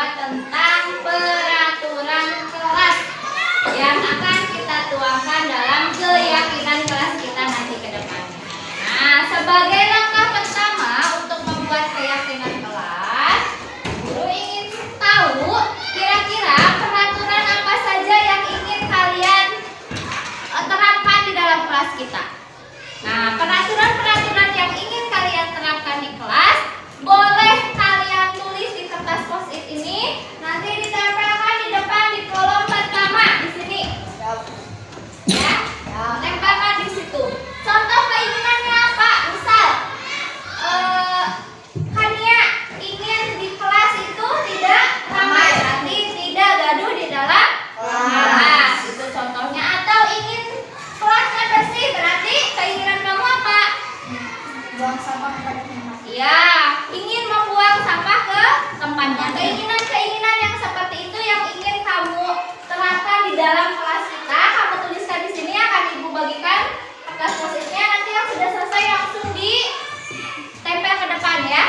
membuat tentang peraturan kelas yang akan kita tuangkan dalam keyakinan kelas kita nanti ke depannya. Nah, sebagai langkah pertama untuk membuat keyakinan kelas, guru ingin tahu kira-kira peraturan apa saja yang ingin kalian terapkan di dalam kelas kita. Nah, peraturan-peraturan yang ingin kalian terapkan di kelas boleh kalian tulis di kertas post-it ini, nanti ditempelkan di depan di kolom pertama di sini. Ya, tempelkan di situ. Contoh keinginannya apa? Misal, Kania ingin di kelas itu tidak ramai, nanti tidak gaduh di dalam kelas. Itu contohnya. Atau ingin kelasnya bersih, berarti keinginan kamu apa? Buang sampah ke tempat. Iya, ingin membuang sampah ke tempatnya. Keinginan-keinginan yang seperti itu yang ingin kamu terapkan di dalam kelas kita, kamu tuliskan di sini, akan ibu bagikan kertas post-itnya. Nanti yang sudah selesai langsung ditempel ke depan ya.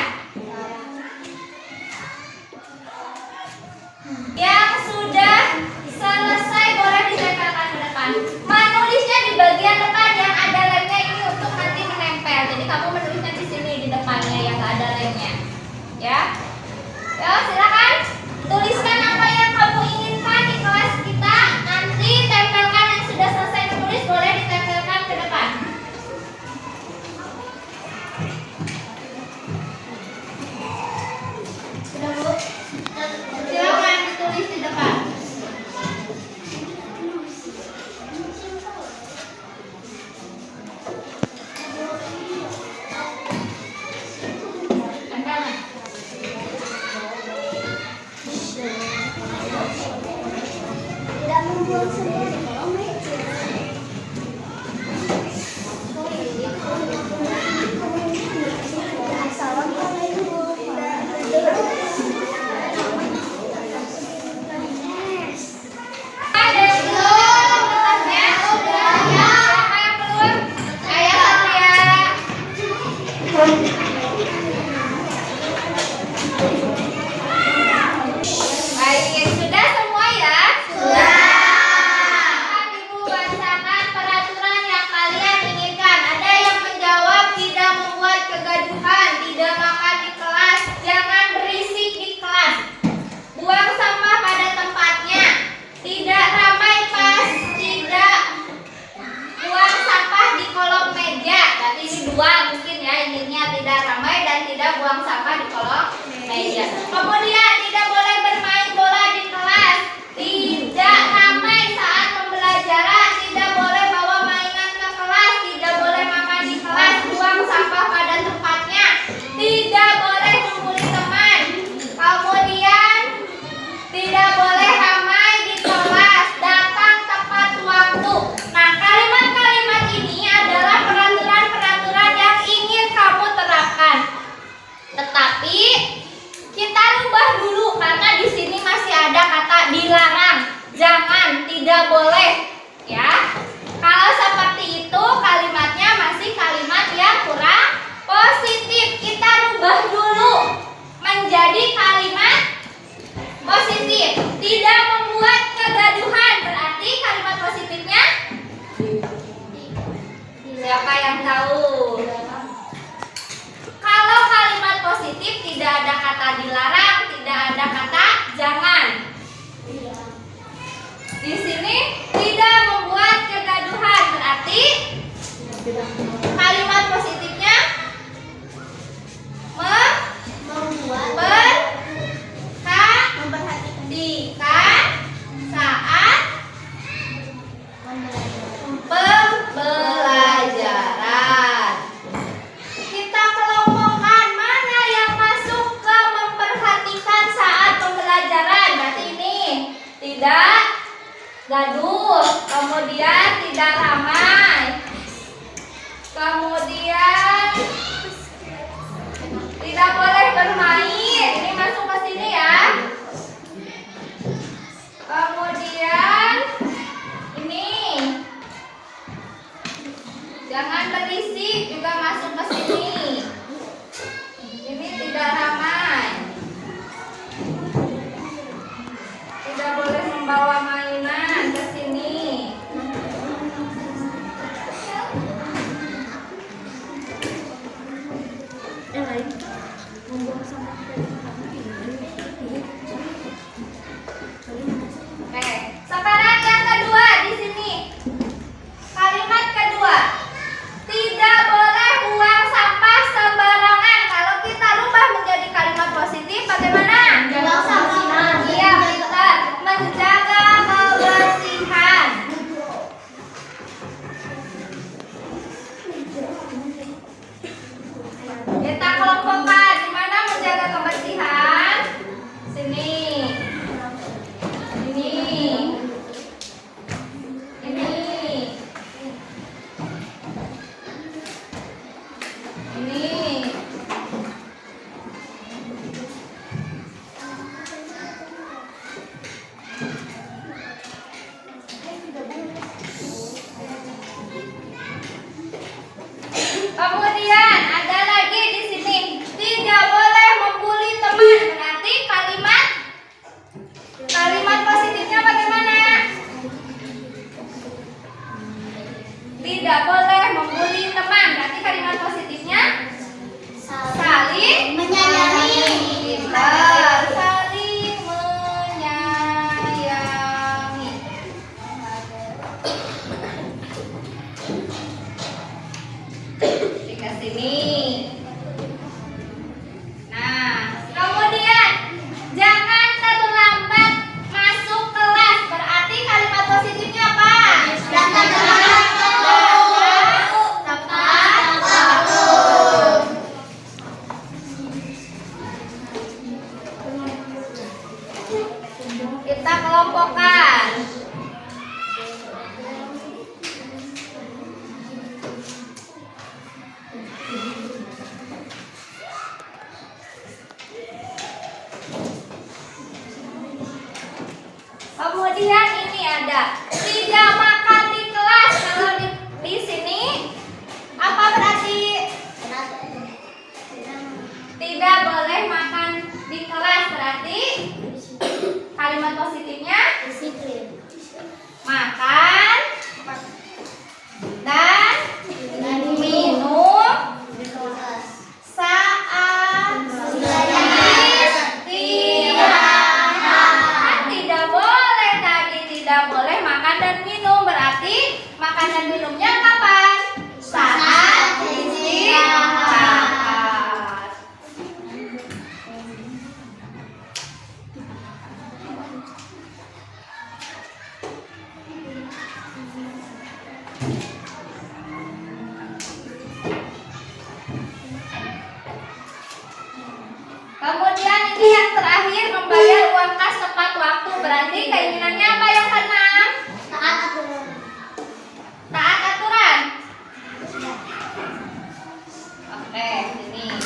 Yang sudah selesai boleh ditempelkan ke depan. Menulisnya di bagian depan yang ada lemnya ini untuk nanti menempel. Jadi kamu menulisnya di sini di depannya yang ada lemnya. Ya. Yo, silakan tuliskan apa yang kamu inginkan di kelas kita. Nanti tempelkan yang sudah selesai menulis boleh ditempelkan ke depan. Sudah, Bu? Silakan ditulis di depan. Tidak membuang semua di kolom meja. Assalamualaikum. Ada belum? Kertasnya sudah ya. Siapa yang belum? Ayah Satria. Baik, sudah semua ya? Sudah. Akan ibu bacakan peraturan yang kalian inginkan. Ada yang menjawab tidak membuat kegaduhan, tidak makan di kelas, jangan berisik di kelas, buang sampah pada tempatnya, tidak ramai pas, tidak buang sampah di kolom meja. Berarti ini dua mungkin ya, inginnya tidak ramai dan tidak buang sampah di kolom meja. Kemudian tidak boleh bermain bola di kelas, tidak ramai saat pembelajaran, tidak boleh bawa mainan ke kelas, tidak boleh makan di kelas, buang sampah pada tempatnya, tidak boleh membuli teman. Kemudian tidak boleh ramai di kelas, datang tepat waktu. Nah, kalimat-kalimat ini adalah peraturan-peraturan yang ingin kamu terapkan. Tetapi kita rubah dulu karena di sini masih ada kata dilarang, jangan, tidak boleh, ya. Kalau seperti itu kalimatnya masih kalimat yang kurang positif. Kita rubah dulu menjadi kalimat positif. Tidak membuat kegaduhan, berarti kalimat positifnya siapa yang tahu? Kalau kalimat positif tidak ada kata dilarang, tidak ada kata jangan. Di sini tidak membuat kegaduhan, berarti kalimat positifnya memperhatikan saat pembelajaran. Kita kelompokkan mana yang masuk ke memperhatikan saat pembelajaran. Berarti ini tidak gaduh, kemudian tidak ramai, kemudian tidak boleh bermain. Ini masuk ke sini ya. Kemudian ini jangan berisik juga masuk ke sini. Ini tidak ramai. Oke, sekarang yang kedua di sini. Kalimat kedua. Tidak boleh buang sampah sembarangan. Kalau kita rubah menjadi kalimat positif bagaimana? Buang sampah. Iya, pintar. Menjaga kebersihan. Kita kelompokkan di mana menjaga kebersihan. Sini. Ini. Ini. Ini. Kemudian ada lagi di sini, tidak boleh membuli teman. Berarti kalimat positifnya bagaimana? Tidak boleh membuli teman. Berarti kalimat positifnya saling Menyayangi. Pintar. Saling menyayangi. Ke sini. Nah, kemudian jangan terlambat masuk kelas. Berarti kalimat positifnya apa? Datang tepat waktu. Kita kelompokkan. Kemudian ini ada tidak makan di kelas. Kalau di sini apa berarti? Tidak boleh makan di kelas. Berarti kalimat positifnya Disiplin. makan dan minum saat istirahat. Tidak boleh tadi, tidak boleh makan dan minum. Berarti makan dan minumnya kapan? Saat istirahat. Kemudian ini yang terakhir, membayar uang kas tepat waktu. Berarti keinginannya apa yang keenam? Taat aturan. Taat aturan. Oke, ini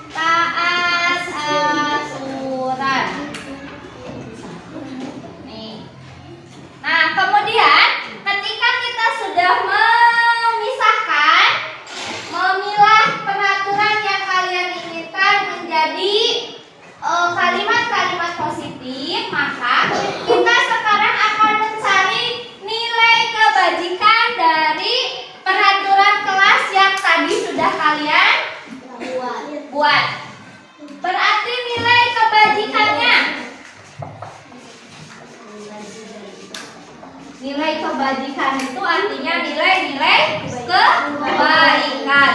taat aturan. Nih. Nah, kemudian ketika kita sudah memisahkan, memilah peraturan yang kalian inginkan menjadi kalimat-kalimat positif, maka kita sekarang akan mencari nilai kebajikan dari peraturan kelas yang tadi sudah kalian buat. Berarti nilai kebajikannya, nilai kebajikan itu artinya nilai-nilai kebaikan.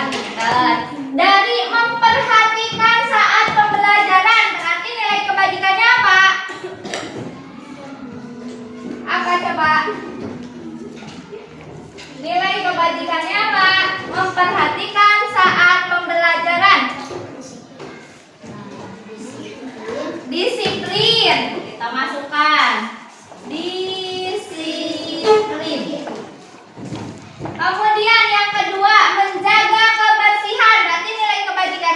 Dari memperhatikan saat pembelajaran, berarti nilai kebajikannya apa? Apa coba? Nilai kebajikannya apa? Memperhatikan saat pembelajaran. Disiplin. Kita masukkan. Disiplin. Kemudian yang kedua, menjaga kebersihan. Berarti nilai kebajikan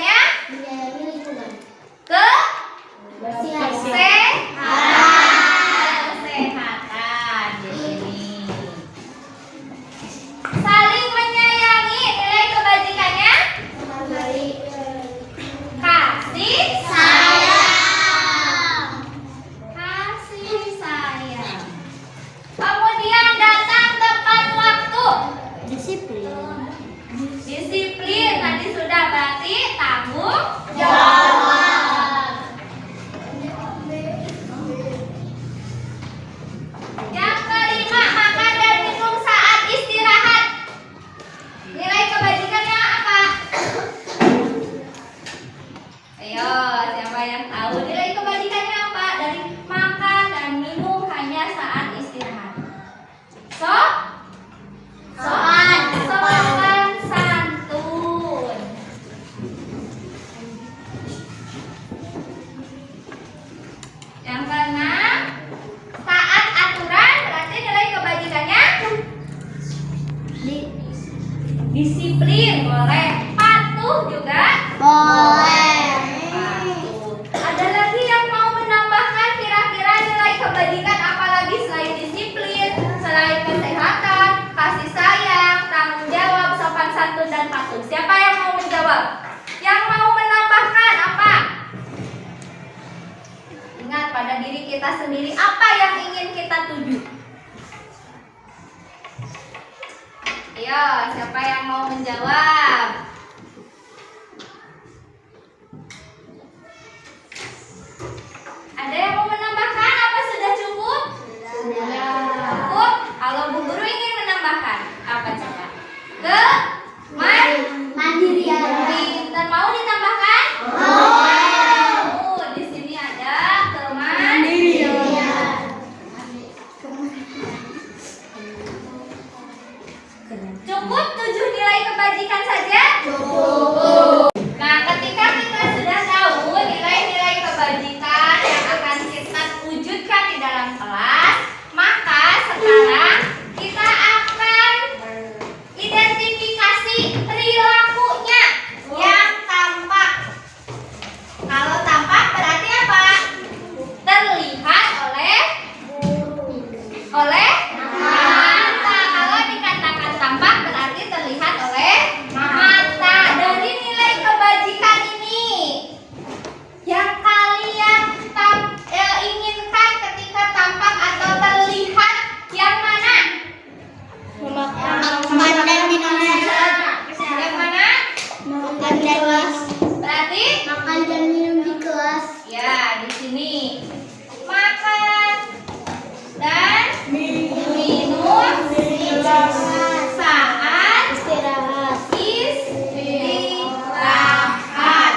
Ayo, siapa yang tahu nilai kebalikannya apa dari makan dan minum hanya saat istirahat? Sopan santun. Yang keenam, taat aturan berarti nilai kebalikannya disiplin, boleh. Patuh juga Boleh. patuh. Ada lagi yang mau menambahkan kira-kira nilai kebalikan apalagi selain disiplin, selain kesehatan, kasih sayang, tanggung jawab, sopan santun dan patuh? Siapa yang mau menjawab? Yang mau menambahkan apa? Ingat pada diri kita sendiri apa yang ingin kita tuju. Ayo, siapa yang mau menjawab? Ada yang mau menambahkan apa sudah cukup? Cukup. Kalau Bu Guru ingin menambahkan apa coba? Mandirian. Pintar. Mau ditambahkan? Di sini ada cukup 7 nilai kebajikan saja? Cukup. Nah, ketika kita sudah tahu nilai-nilai kebajikan yang akan kita wujudkan di dalam kelas, maka sekarang kita akan identifikasi perilakunya yang tampak. Kalau tampak berarti apa? Terlihat oleh mata. Kalau dikatakan tampak berarti terlihat oleh mata. Dari nilai kebajikan ini yang kalian inginkan ketika tampak atau terlihat yang mana? Makan dan minum sehat. Yang mana? Makan dan Berarti minum di kelas. ya di sini makan dan minum saat Istirahat. istirahat.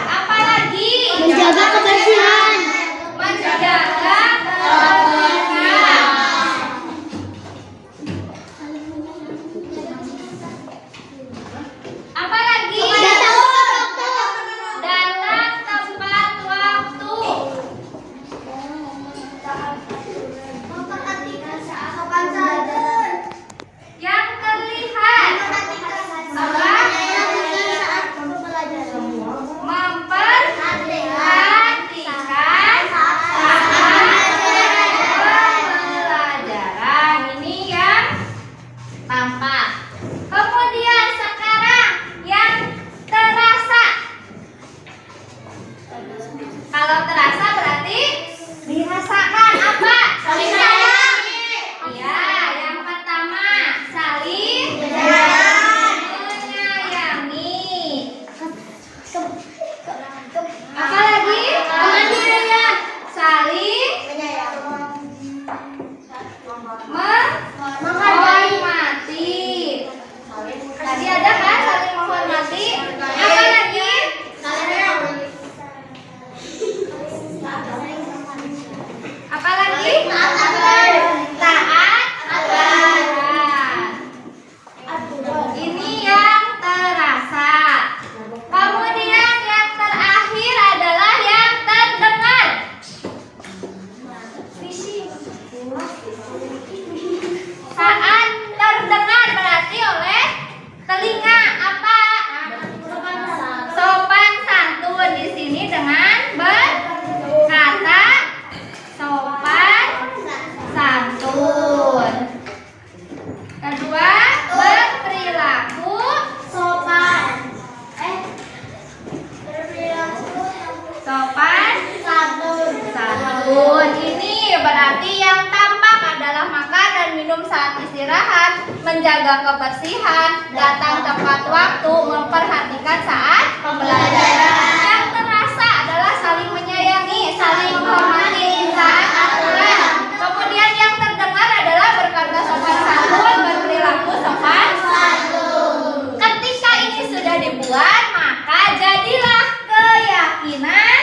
Apalagi Menjaga kebersihan. menjaga kebersihan. Apalagi dalam tempat waktu. Memperhatikan sopan santun. Yang terlihat Memperhatikan apa? saat pembelajaran. Memperhatikan saat pembelajaran. Ini yang tampak. Kemudian sekarang yang terasa. Kalau terasa berarti dirasakan apa? Saling sayang. Iya, yang pertama saling menyayangi. Apalagi? Kemandirian. Saling menghormati. Tadi ada kan saling menghormati? Apa lagi? Apa lagi? Taat aturan. Ini yang terasa. Kemudian yang terakhir adalah yang terdengar. Saat terdengar berarti oleh telinga apa? Sopan santun di sini dengan berkata sopan santun. Kedua, berperilaku Sopan. sopan Santun. santun. Ini berarti yang tampak adalah makan dan minum saat istirahat, menjaga kebersihan, datang tepat waktu, memperhatikan saat pembelajaran. Yang terasa adalah saling menyayangi, saling menghormati, taat aturan. Kemudian yang terdengar adalah berkata sopan santun, berperilaku sopan santun. Ketika ini sudah dibuat, maka jadilah keyakinan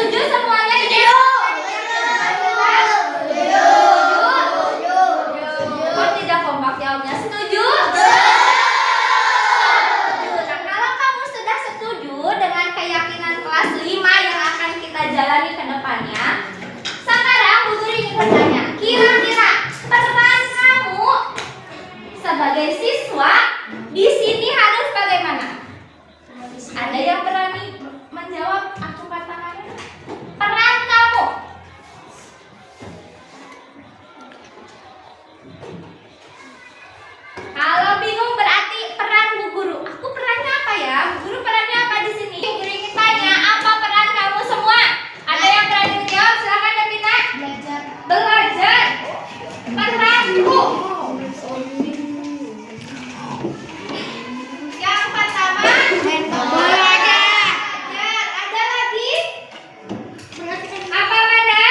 Setuju semuanya? Kok tidak kompak jawabnya? Setuju? Nah, kalau kamu sudah setuju dengan keyakinan kelas 5 yang akan kita jalani ke depannya, sekarang Bu Guru ingin bertanya, kira-kira peran kamu sebagai siswa di sini harus bagaimana? Ada yang berani menjawab? Aku katakan peran kamu. Kalau bingung berarti peran Bu Guru. Aku perannya apa ya? Bu Guru perannya apa di sini? Bu Guru ingin tanya, apa peran kamu semua? Ada yang berani menjawab? Silakan Devina. Belajar. Peranku. Yang pertama, belajar. Ada lagi? Apa mana?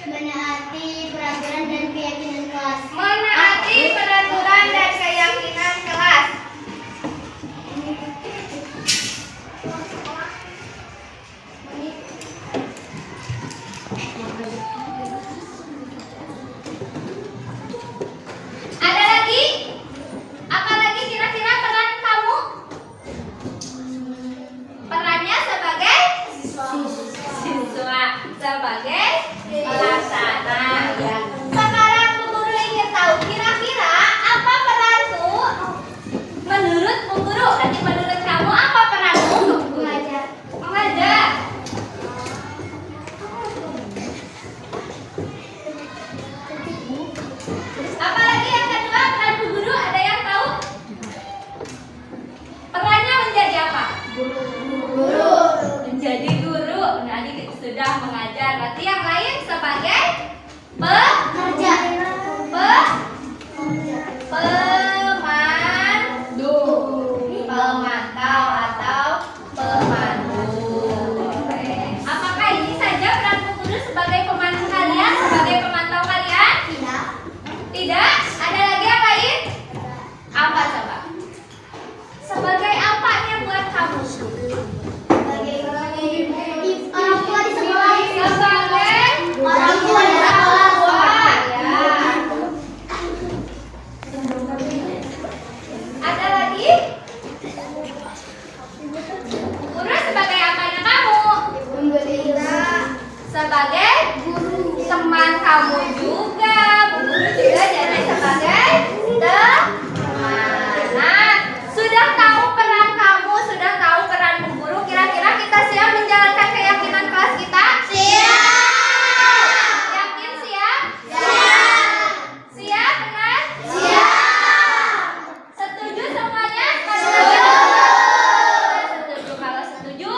Menaati peraturan dan keyakinan kelas. Menaati peraturan dan keyakinan kelas. Ada lagi? Apa lagi kira-kira peran kamu? Perannya sebagai siswa, sebagai pelaksana ya. Sekarang Bu Guru ingin tahu kira-kira apa peranku? Menurut Bu Guru, nanti menurut kamu apa peranmu? Mengajar. Mengajar. Apalagi yang kedua peran Bu Guru, ada yang tahu? Perannya menjadi apa? Guru. Menjadi guru. Nanti kita sudah mengajar. Berarti yang lain sebagai pemandu pemantau atau pemandu. Oke. Apakah ini saja peran Bu Guru sebagai pemandu kalian, sebagai pemantau kalian? Tidak. Tidak? Ada lagi yang lain? Apa coba? Sebagai apanya buat kamu? Sebagai orang tua di sekolah. Sebagai Orang tua di sekolah. Wah, ya. Ada lagi? Guru sebagai apanya kamu? Sebagai teman kamu juga. Bu Guru juga jadi sebagai teman. Nah, sudah tahu peran kamu, sudah tahu peran Bu Guru. Kira-kira kita siap menjalankan keyakinan kelas kita? Siap. Yakin siap? Siap. Siap benar? Siap. Setuju semuanya? Setuju. Setuju. Kalau setuju,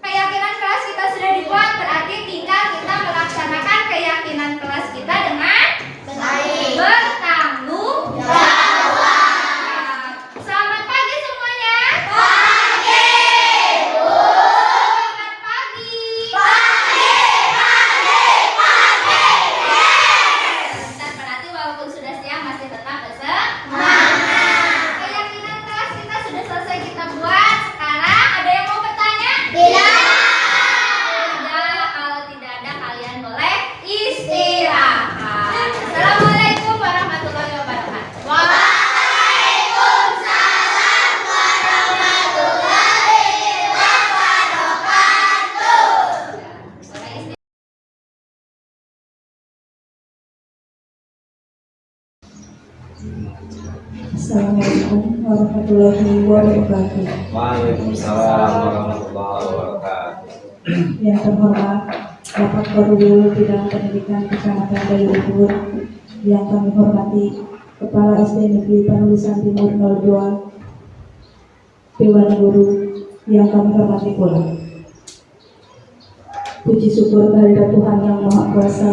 keyakinan kelas kita sudah dibuat, berarti tinggal kita melaksanakan keyakinan kelas kita dengan Baik. bertanggung jawab. Selamat pagi semuanya. Pagi. Selamat pagi. Dan berarti walaupun sudah siang masih tetap bersemangat. Keyakinan kelas kita sudah selesai kita buat. Sekarang ada yang mau bertanya? Tidak. Kalau tidak ada kalian boleh istirahat. Assalamualaikum warahmatullahi wabarakatuh. Waalaikumsalam warahmatullahi wabarakatuh. Boleh istirahat. Assalamualaikum warahmatullahi wabarakatuh. Waalaikumsalam warahmatullahi wabarakatuh. Yang terhormat Bapak Korwil Bidang Pendidikan Kecamatan Dayuhur, yang kami hormati Kepala SD Negeri Penulisan Timur 02, Dewan Guru yang kami hormati pula. Puji syukur kehadirat Tuhan Yang Maha Kuasa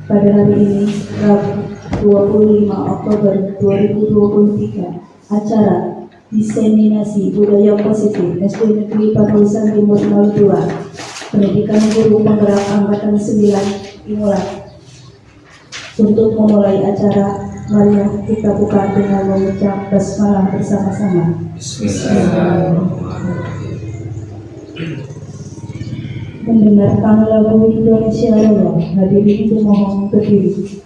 pada hari ini, Rabu 25 Oktober 2023, acara diseminasi budaya positif SD Negeri Penulisan Timur 02, Pendidikan Guru Penggerak Angkatan 9 dimulai. Untuk memulai acara, mari kita buka dengan mengucap basmalah bersama-sama. Bismillahirrahmanirrahim. mendengarkan lagu Indonesia Raya. Hadirin dimohon berdiri.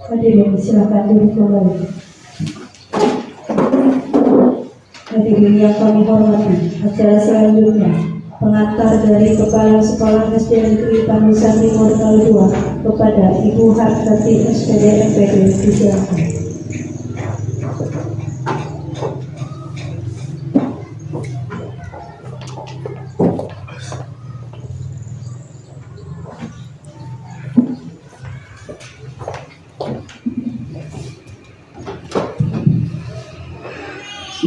Hadirin silakan duduk kembali. Hadirin yang kami hormati, acara selanjutnya pengantar dari Kepala Sekolah SD Negeri Tanusan Timur Kal 2 kepada Ibu Hartati SPD MPD disilakan.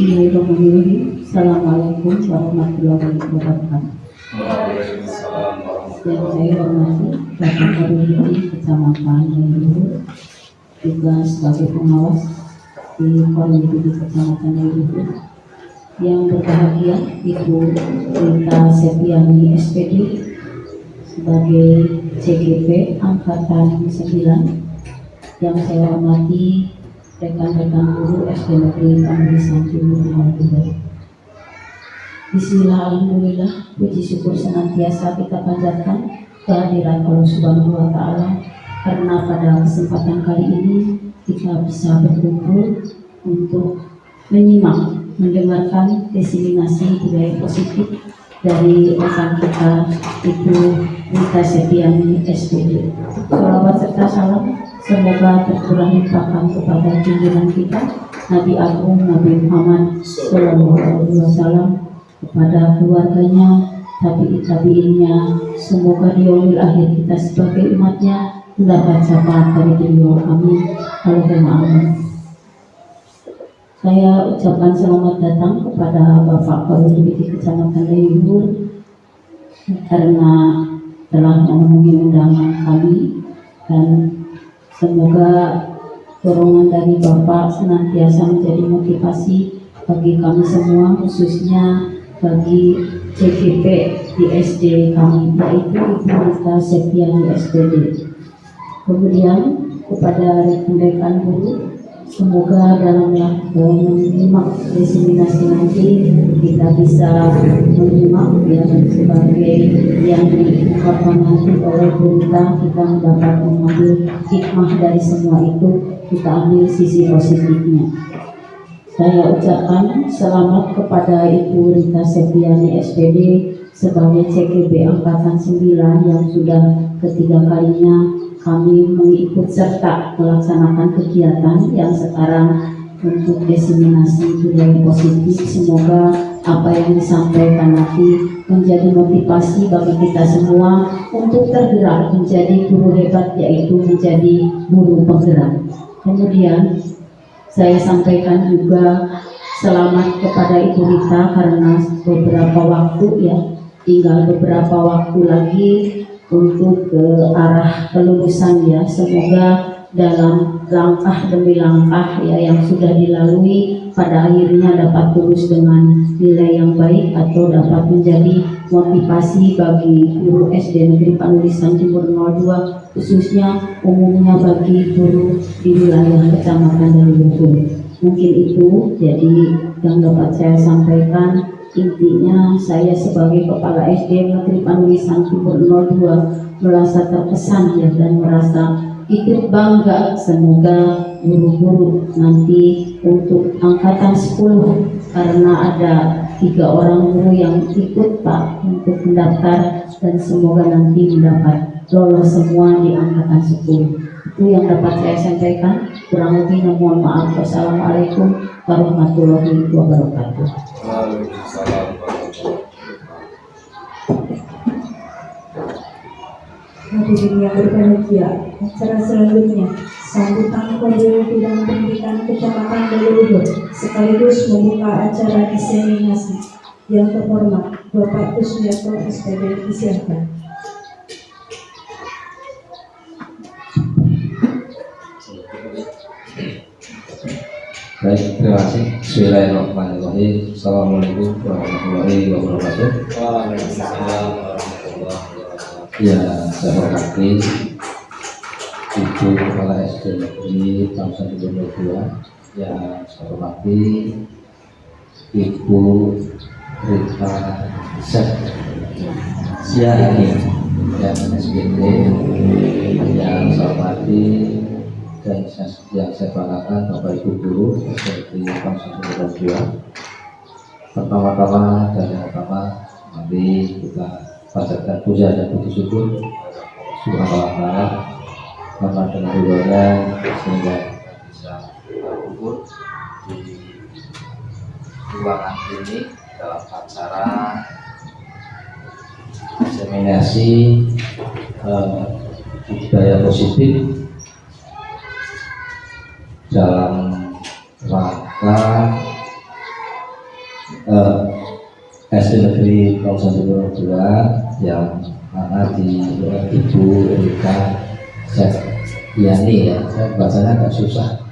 Bismillahirrahmanirrahim. Assalamualaikum warahmatullahi wabarakatuh. Waalaikumsalam Yang warahmatullahi saya hormati Bapak Kaduliti Kecamatan Leluhur, juga sebagai pengawas di Forum Studi Kecamatan Leluhur. Yang berbahagia Ibu Rita Septiani SPD sebagai CGP Angkatan 9. Yang saya hormati rekan-rekan guru SD Negeri Tanusan Timur Kal 2. Bismillah, alhamdulillah, puji syukur senantiasa kita panjatkan kehadirat Allah Subhanahu wa Ta'ala, karena pada kesempatan kali ini kita bisa berkumpul untuk menyimak, mendengarkan diseminasi budaya positif dari rekan kita Ibu Rita Septiani SPD. Shalawat serta salam semoga tercurah limpahkan kepada junjungan kita Nabi Agung Nabi Muhammad SAW, kepada keluarganya, tabi'in-tabi'innya. Semoga di yaumil akhir kita sebagai umatnya mendapat syafaat dari beliau. Amin. Allahumma amin. Saya ucapkan selamat datang kepada Bapak Kaduliti Kecamatan Leluhur karena telah memenuhi undangan kami, dan semoga dorongan dari Bapak senantiasa menjadi motivasi bagi kami semua, khususnya bagi CGP di SD kami, yaitu Ibu Rita Septiani SPD. Kemudian kepada rekan-rekan guru, semoga dalam menyimak diseminasi nanti kita bisa menyimak ya, sebagai yang diungkapkan nanti oleh berita, kita mendapat mengambil hikmah dari semua itu, kita ambil sisi positifnya. Saya ucapkan selamat kepada Ibu Rita Septiani SPD sebagai CGP Angkatan 9 yang sudah ketiga kalinya kami mengikut serta melaksanakan kegiatan yang sekarang untuk diseminasi budaya positif. Semoga apa yang disampaikan nanti menjadi motivasi bagi kita semua untuk tergerak menjadi guru hebat, yaitu menjadi guru penggerak. Kemudian saya sampaikan juga selamat kepada Ibu Rita karena beberapa waktu ya tinggal beberapa waktu lagi untuk ke arah kelulusan ya. Semoga dalam langkah demi langkah ya yang sudah dilalui pada akhirnya dapat lulus dengan nilai yang baik atau dapat menjadi motivasi bagi guru SD Negeri Panulisan Timur 02, khususnya umumnya bagi guru di wilayah Kecamatan Leluhur. Mungkin itu jadi yang dapat saya sampaikan. Intinya saya sebagai Kepala SD Negeri Panulisan Timur 02 merasa terkesan ya dan merasa ikut bangga. Semoga guru-guru nanti untuk angkatan 10, karena ada 3 orang guru yang ikut Pak untuk mendaftar, dan semoga nanti mendapat lolos semua di angkatan 10. Itu yang dapat saya sampaikan. Kurang lebihnya mohon maaf. Wassalamualaikum warahmatullahi wabarakatuh. Waalaikumsalam warahmatullahi Hadirin yang berbahagia, acara selanjutnya sambutan Kode Bidang Pendidikan Kecamatan Leluhur sekaligus membuka acara diseminasi. Yang terhormat Bapak Kusmiarto SPD, disiapkan. Baik, terima kasih. Bismillahirrahmanirrahim. Assalamualaikum warahmatullahi wabarakatuh. Waalaikumsalam warahmatullahi wabarakatuh. Ya, saya hormati Ibu Kepala SD Negeri Panulisan Timur 02. Ya, saya hormati Ibu Rita Siani yang SGD, yang saya hormati dan yang saya banggakan Bapak Ibu Guru dari Panulisan Timur 02. Pertama-tama dan yang pertama, mari kita panjatkan puja dan puji syukur Subhanallah Ta'ala karena dengan ridhonya sehingga bisa berkumpul di ruangan ini dalam acara diseminasi budaya positif dalam rangka SD Negeri Panulisan Timur 02 yang mana di Ibu Rita Septiani ya, bahasanya agak susah.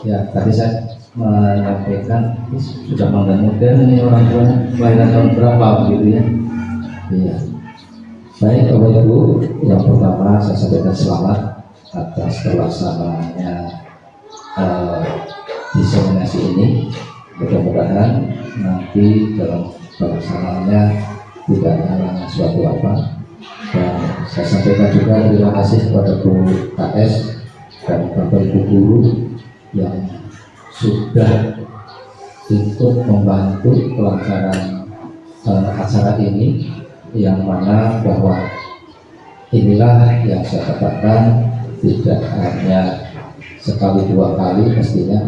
Ya, tadi saya menyampaikan sudah modern ini orang tuanya, kelahiran tahun berapa begitu ya. Iya. Baik Bapak Ibu, yang pertama saya sampaikan selamat atas terlaksananya diseminasi ini. Mudah-mudahan nanti dalam pelaksanaannya tidak ada suatu apa, dan saya sampaikan juga terima kasih kepada Bu KS dan Bapak Ibu Guru yang sudah ikut membantu pelaksanaan acara ini, yang mana bahwa inilah yang saya katakan tidak hanya sekali dua kali, mestinya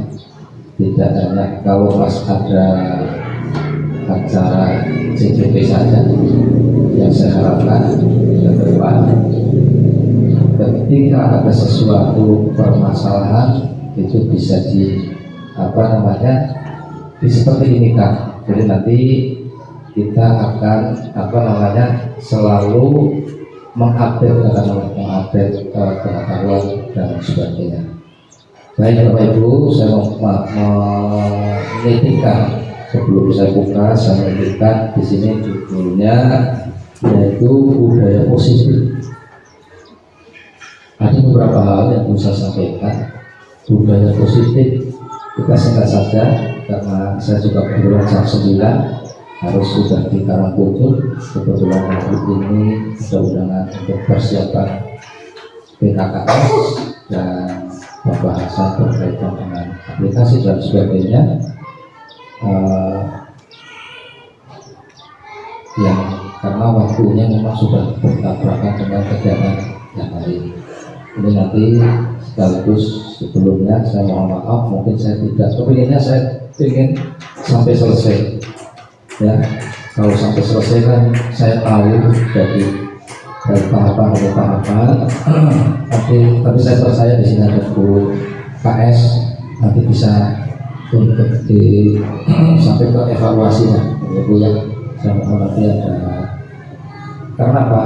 tidak hanya kalau pas ada acara CCP saja. Yang saya harapkan ke depan ketika ada sesuatu permasalahan itu bisa di di seperti ini kan. Jadi nanti kita akan selalu mengupdate pengetahuan dan sebagainya. Baik Bapak Ibu, saya menitipkan sebelum saya buka, saya menitipkan di sini judulnya yaitu budaya positif. Ada beberapa hal yang bisa saya sampaikan. Budaya positif kita singkat saja karena saya juga kebetulan jam 9 harus sudah di Karangpucuk. Kebetulan hari ini ada undangan untuk persiapan PKKS dan pembahasan berkaitan dengan aplikasi dan sebagainya, yang karena waktunya memang sudah bertabrakan dengan kegiatan yang hari ini. Nanti sekaligus sebelumnya saya mohon maaf, mungkin saya tidak kepinginnya, saya ingin sampai selesai ya. Kalau sampai selesai kan saya tahu dari tahapan ke tahapan. Tapi saya percaya di sini ada Bu KS, nanti bisa untuk sampai ke evaluasinya, ya Bu ya. Saya mau nanti ada, karena apa?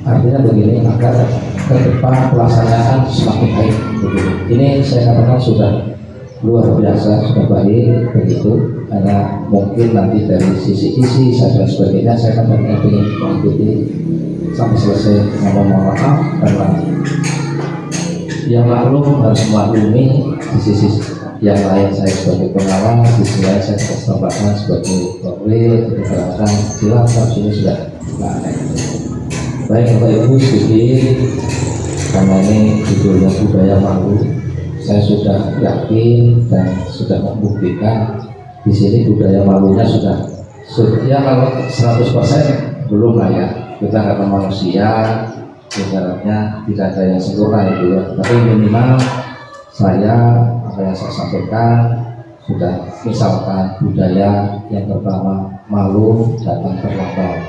Artinya begini, agar ke depan pelaksanaan semakin baik begitu. Ini saya katakan sudah luar biasa, sudah baik begitu. Karena mungkin nanti dari sisi isi dan sebagainya saya akan ingin mengikuti sampai selesai, mohon maaf karena yang maklum harus memaklumi di sisi yang lain. Saya sebagai pengawal, di sisi lain saya tambahkan sebagai pemilik, keterangan jelas ini sudah tidak aneh. Baik Bapak Ibu, sedikit karena ini judulnya budaya malu, saya sudah yakin dan sudah membuktikan di sini budaya malunya sudah ya kalau 100% belum lah ya, kita karena manusia ibaratnya tidak ada yang sempurna itu ya, tapi minimal saya apa yang saya sampaikan sudah misalkan budaya yang pertama malu datang terlambat.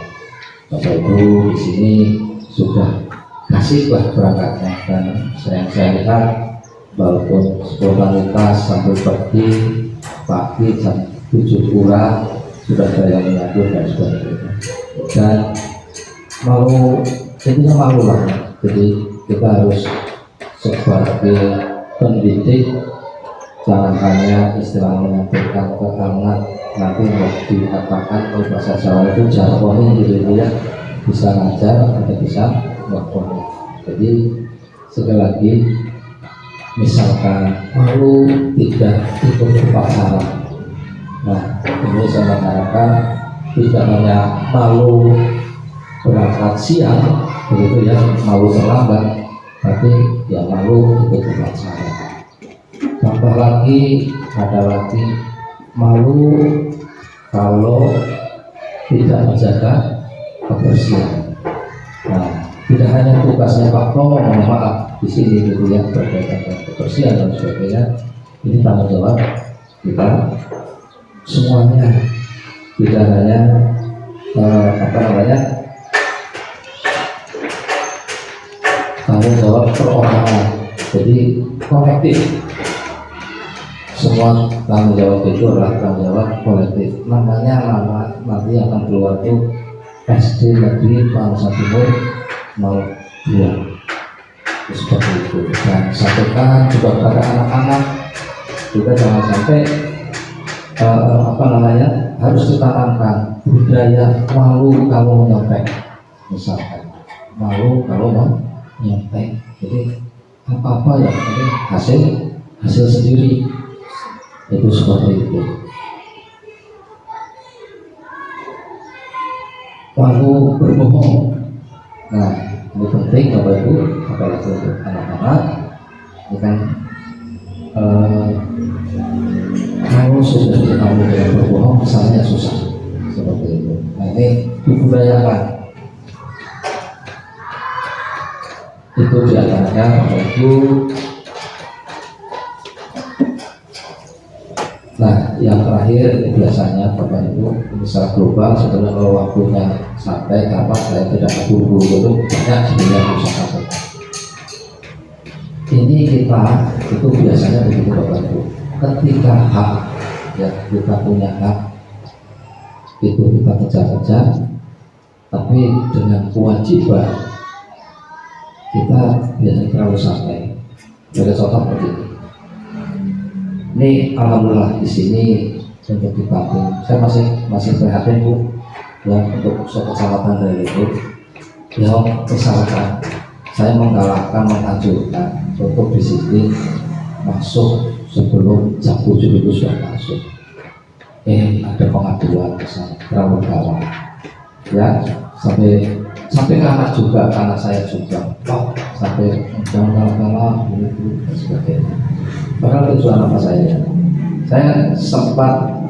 Bapak Ibu di sini sudah kasih berangkatnya dan saya lihat walaupun spontanitas sampai pagi jam 7 kurang sudah saya mengatur dan sebagainya, dan malu intinya malu lah. Jadi kita harus sebagai pendidik jangan hanya istilah menyampaikan kehangat, nanti mau dikatakan kalau bahasa Jawa itu jargon gitu ya, bisa ngajar atau bisa ngomong. Jadi sekali lagi, misalkan malu tidak ikut upacara, nah ini saya mengharapkan tidak hanya malu berangkat siang begitu ya, malu terlambat, tapi ya malu ikut upacara. Tambah lagi, ada lagi malu kalau tidak menjaga kebersihan. Nah, tidak hanya tugasnya Pak Tom, mohon maaf di sini gitu ya, berkaitan dengan kebersihan dan sebagainya. Ini tanggung jawab kita semuanya, tidak hanya tanggung jawab perorangan, jadi kolektif. Semua tanggung jawab itu adalah tanggung jawab kolektif. Namanya nanti akan keluar itu SD Negeri Bangsa Timur 02 seperti itu. Dan sampaikan juga kepada anak-anak juga jangan sampai harus ditanamkan budaya malu kalau nyontek, misalkan malu kalau mau nyontek. Jadi apa-apa yang penting hasil sendiri. Itu seperti itu. Malu berbohong. Nah, ini penting Bapak Ibu, apalagi untuk anak-anak. Ini kan kalau sudah diketahui dengan berbohong, misalnya susah seperti itu. Nah, ini dibudayakan. Itu diantaranya Bapak Ibu. Nah, yang terakhir ini biasanya Bapak Ibu, ini secara global sebenarnya kalau waktunya sampai karena saya tidak buru-buru itu banyak sebenarnya bisa sampaikan. Ini kita itu biasanya begitu Bapak Ibu, ketika hak ya kita punya hak itu kita kejar-kejar, tapi dengan kewajiban kita biasanya terlalu santai. Beda contoh begini. Ini alhamdulillah di sini untuk di Bandung, saya masih prihatin Bu, ya untuk kecamatan dari itu, ya misalkan saya menggalakkan, menganjurkan untuk disiplin masuk sebelum jam 7 itu sudah masuk. Ada pengaduan misalnya terlalu bawah, ya sampai anak juga, anak saya juga, sampai jangan kalah begitu dan sebagainya. Padahal tujuan apa saya sempat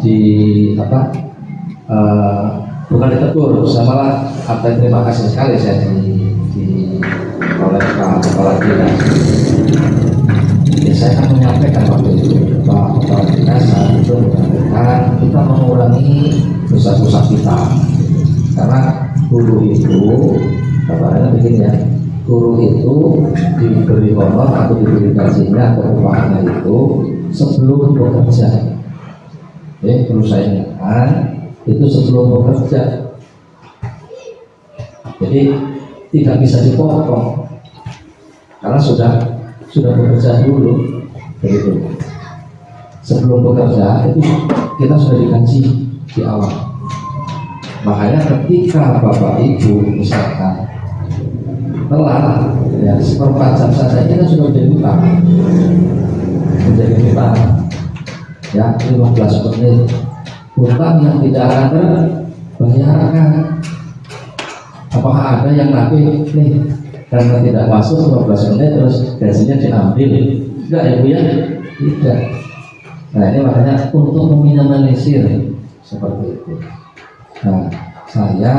bukan ditegur, saya malah terima kasih sekali saya oleh kepala dinas. Ya, saya akan menyampaikan waktu itu Pak Kepala Dinas itu menyampaikan kita mengurangi dosa-dosa kita, karena guru itu kabarnya begini ya, guru itu diberi honor atau diberi gajinya atau upahnya itu sebelum bekerja. Perlu saya ingatkan, itu sebelum bekerja. Jadi tidak bisa dipotong karena sudah bekerja dulu begitu. Sebelum bekerja itu kita sudah digaji di awal. Makanya ketika Bapak Ibu misalkan telat ya seperempat jam saja kita sudah menjadi hutang ya 15 menit hutang yang tidak akan terbayarkan. Apakah ada yang nanti nih karena tidak masuk 15 menit terus gajinya diambil? Enggak ya Bu ya? Tidak. Nah ini makanya untuk meminimalisir seperti itu. Nah saya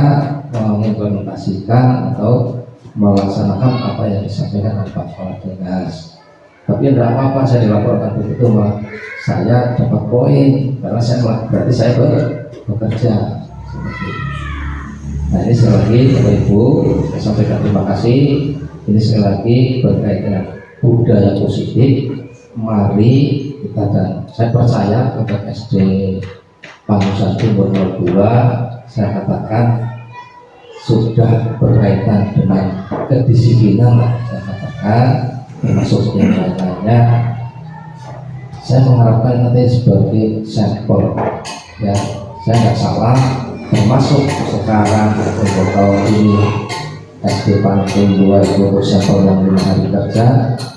mengimplementasikan atau melaksanakan apa yang disampaikan oleh Pak Kepala Dinas. Tapi tidak apa-apa saya dilaporkan begitu, saya dapat poin karena berarti saya bekerja seperti itu. Nah ini sekali lagi Bapak Ibu saya sampaikan terima kasih. Ini sekali lagi berkaitan dengan budaya positif. Mari kita dan saya percaya untuk SD Panusan Timur 02 saya katakan sudah berkaitan dengan kedisiplinan saya katakan termasuk yang lainnya. Saya mengharapkan nanti sebagai sampel ya saya nggak salah termasuk sekarang untuk tahun ini SD Panusan 2 itu untuk sampel yang 5 hari kerja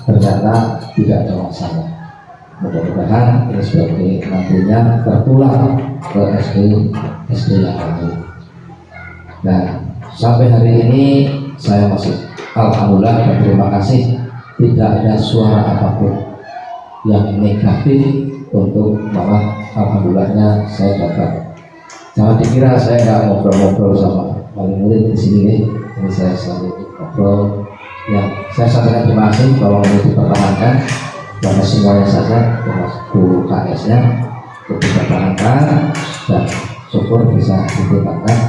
ternyata tidak ada masalah. Mudah-mudahan ini sebagai nantinya tertular ke SD yang lain. Nah sampai hari ini saya masih alhamdulillah dan terima kasih tidak ada suara apapun yang negatif untuk bahwa alhamdulillahnya saya dapat. Jangan dikira saya nggak ngobrol-ngobrol sama wali murid di sini nih. Ini saya selalu ngobrol. Ya saya sampaikan terima kasih bahwa mau dipertahankan karena semuanya saja termasuk guru KS-nya dipertahankan dan syukur bisa dipertahankan.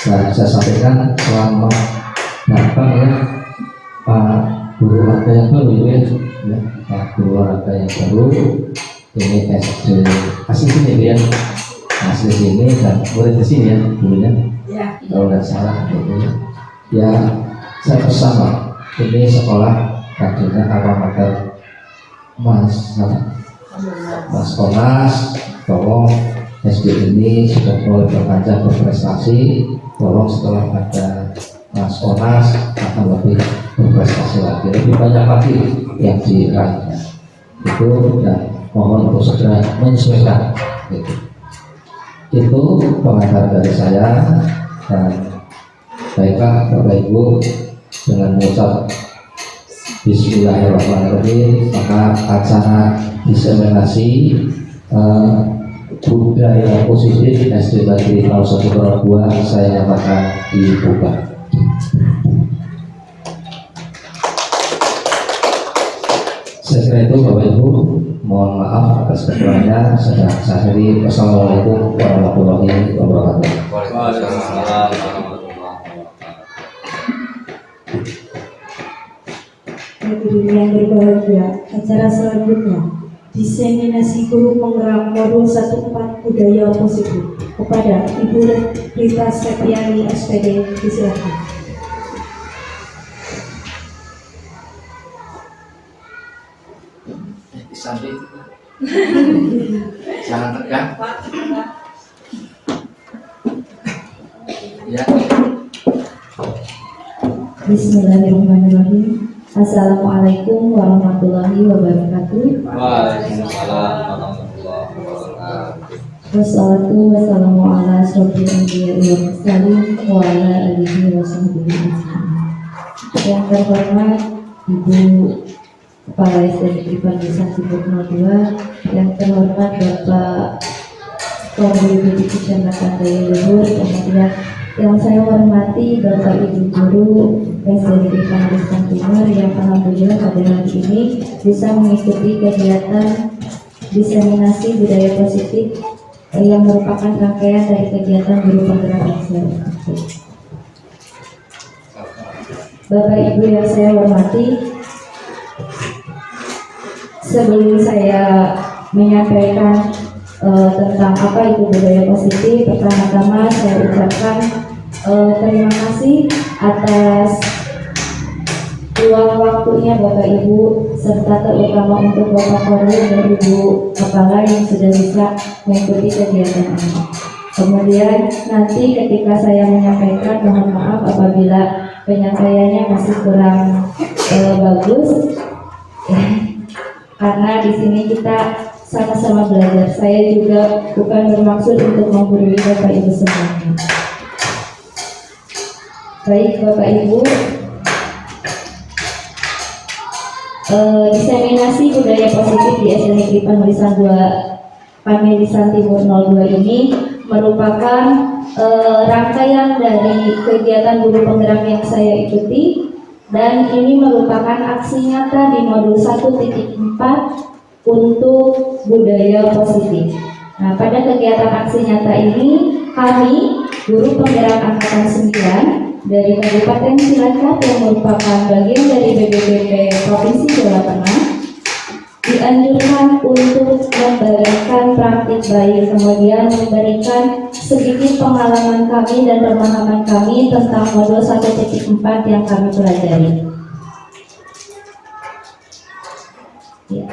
Dan saya sampaikan selama datang ya Pak Guru Olahraga yang baru ya Pak Guru Olahraga yang baru ini SD asli sini ya asli sini dan murid di sini ya dulunya kalau nggak salah ya saya bersama ini sekolah kadernya awal mater Mas Konas tolong SD ini sudah mulai beranjak berprestasi. Tolong setelah ada Mas Konas akan lebih berprestasi lagi, lebih banyak lagi yang diraihnya itu dan mohon untuk segera menyesuaikan itu pengantar dari saya. Dan baiklah Bapak Ibu dengan mengucap Bismillahirrahmanirrahim maka acara diseminasi budaya positif SD Negeri 0102 saya nyatakan dibuka. Setelah itu Bapak Ibu mohon maaf atas kekurangannya. Saya akhiri. Wassalamualaikum warahmatullahi wabarakatuh. Waalaikumsalam warahmatullahi wabarakatuh. Hadirin yang berbahagia, acara selanjutnya diseminasi guru penggerak modul 14 budaya positif kepada Ibu Rita Septiani SPD, disilakan. Sampai jangan tegang ya. Bismillahirrahmanirrahim. Assalamualaikum warahmatullahi wabarakatuh. Waalaikumsalam warahmatullahi wabarakatuh. Wassalatu wassalamu ala asyrofil anbiya'i wal mursalin wa ala alihi wa sahbihi ajma'in. Yang terhormat Ibu Kepala SD Negeri Panusan Timur 02, yang terhormat Bapak Koordinator Kecamatan Daya Luhur, kemudian yang saya hormati Bapak Ibu Guru SD Negeri Panusan Timur yang alhamdulillah pada hari ini bisa mengikuti kegiatan diseminasi budaya positif yang merupakan rangkaian dari kegiatan guru penggerak bangsa. Bapak Ibu yang saya hormati, sebelum saya menyampaikan tentang apa itu budaya positif, pertama-tama saya ucapkan Terima kasih atas luang waktunya Bapak Ibu, serta terutama untuk Bapak Korwil dan Ibu Kepala yang sudah bisa mengikuti kegiatan ini. Kemudian nanti ketika saya menyampaikan, mohon maaf apabila penyampaiannya masih kurang bagus, karena di sini kita sama-sama belajar. Saya juga bukan bermaksud untuk menggurui Bapak Ibu semuanya. Baik Bapak Ibu, diseminasi budaya positif di SD Negeri Pamilisan Timur 02 ini merupakan rangkaian dari kegiatan guru penggerak yang saya ikuti, dan ini merupakan aksi nyata di modul 1.4 untuk budaya positif. Nah, pada kegiatan aksi nyata ini kami guru penggerak angkatan 9 dari Kabupaten Cilacap yang merupakan bagian dari BPBP Provinsi Jawa Tengah dianjurkan untuk memberikan praktik baik, kemudian memberikan sedikit pengalaman kami dan pemahaman kami tentang modul 1.4 yang kami pelajari. Ya.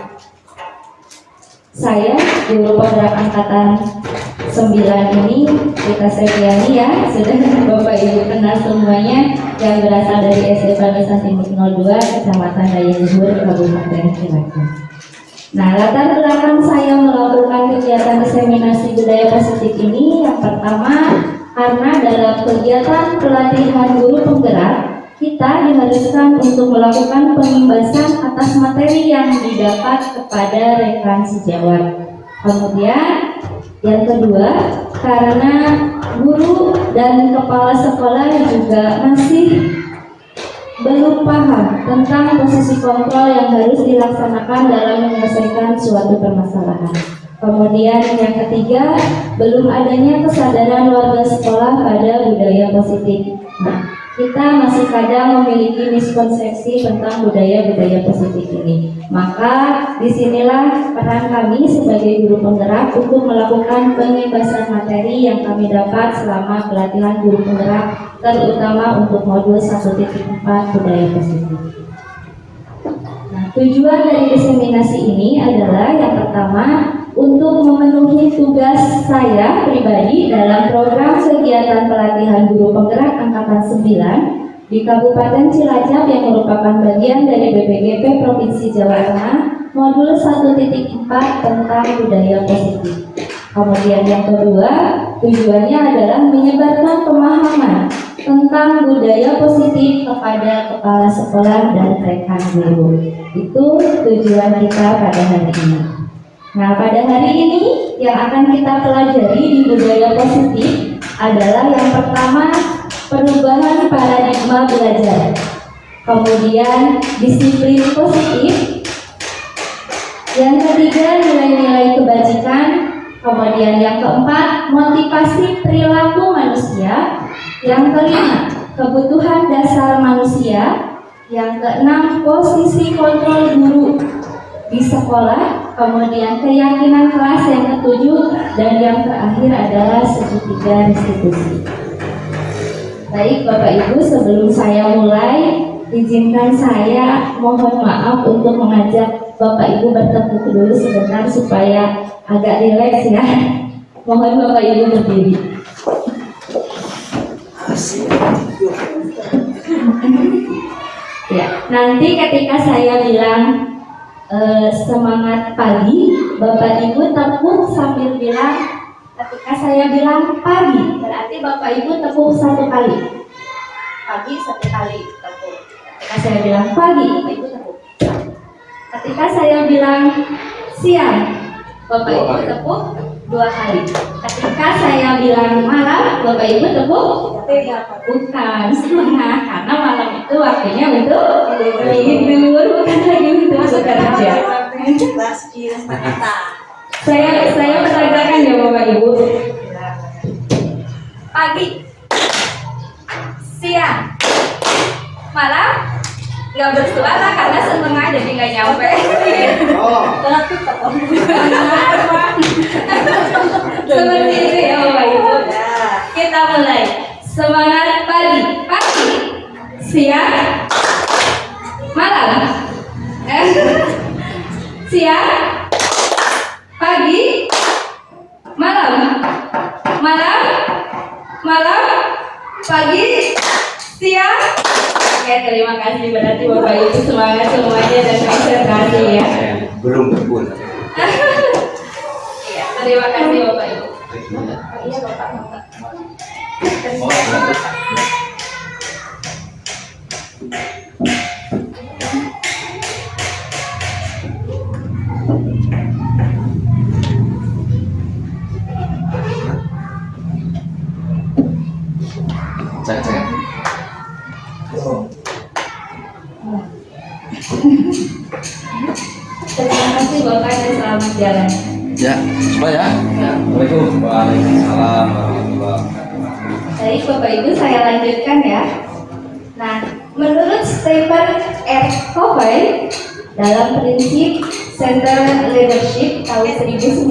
Saya guru penggerak angkatan 9 ini, Rita Septiani ya, sudah Bapak Ibu kenal semuanya, yang berasal dari SD Pamilisan Timur 02, Kecamatan Daya Luhur, Kabupaten Cilacap. Nah, latar belakang saya melakukan kegiatan diseminasi budaya positif ini, yang pertama karena dalam kegiatan pelatihan guru penggerak kita diharuskan untuk melakukan pengimbasan atas materi yang didapat kepada rekan sejawat. Kemudian yang kedua, karena guru dan kepala sekolah juga masih belum paham tentang posisi kontrol yang harus dilaksanakan dalam menyelesaikan suatu permasalahan. Kemudian yang ketiga, belum adanya kesadaran warga sekolah pada budaya positif. Nah, kita masih kadang memiliki miskonsepsi tentang budaya-budaya positif ini. Maka disinilah peran kami sebagai guru penggerak untuk melakukan pengimbasan materi yang kami dapat selama pelatihan guru penggerak, terutama untuk modul 1.4 budaya positif. Nah, tujuan dari diseminasi ini adalah yang pertama, untuk memenuhi tugas saya pribadi dalam program kegiatan pelatihan guru penggerak angkatan 9 di Kabupaten Cilacap yang merupakan bagian dari BPGP Provinsi Jawa Tengah, modul 1.4 tentang budaya positif. Kemudian yang kedua, tujuannya adalah menyebarkan pemahaman tentang budaya positif kepada kepala sekolah dan rekan guru. Itu tujuan kita pada hari ini. Nah, pada hari ini yang akan kita pelajari di budaya positif adalah yang pertama, perubahan paradigma belajar. Kemudian disiplin positif. Yang ketiga, nilai-nilai kebajikan. Kemudian yang keempat, motivasi perilaku manusia. Yang kelima, kebutuhan dasar manusia. Yang keenam, posisi kontrol guru di sekolah. Kemudian keyakinan kelas yang ketujuh, dan yang terakhir adalah segitiga restitusi. Baik Bapak Ibu, sebelum saya mulai, izinkan saya mohon maaf untuk mengajak Bapak Ibu bertepuk dulu sebentar supaya agak rileks ya. Mohon Bapak Ibu berdiri. Ya, nanti ketika saya bilang semangat pagi, Bapak Ibu tepuk sambil bilang, ketika saya bilang pagi, berarti Bapak Ibu tepuk satu kali. Pagi satu kali tepuk. Ketika saya bilang pagi, Bapak Ibu tepuk. Ketika saya bilang siang, Bapak Ibu tepuk dua kali. Ketika saya bilang malam, Bapak Ibu tepuk bukan setengah, karena malam itu waktunya untuk tidur, bukan lagi untuk bekerja. Saya peragakan ya Bapak Ibu. Pagi, siang, malam nggak bersuara karena setengah jadi nggak nyampe. Seperti itu ya Bapak Ibu. Kita mulai. Semangat pagi. Pagi, siang, malam. Siang, pagi, malam. Malam, malam, pagi, siang. Oke, terima kasih. Berarti Bapak Ibu semangat semuanya dan konsentrasi ya. Belum berbun. Iya, terima kasih Bapak Ibu. Iya Bapak. Cek. Terima kasih Bapak dan selamat jalan. Ya, coba ya. Assalamualaikum. Waalaikumsalam warahmatullahi wabarakatuh. Baik Bapak Ibu, saya lanjutkan ya. Nah, menurut Stephen R. Covey dalam prinsip Center Leadership tahun 1991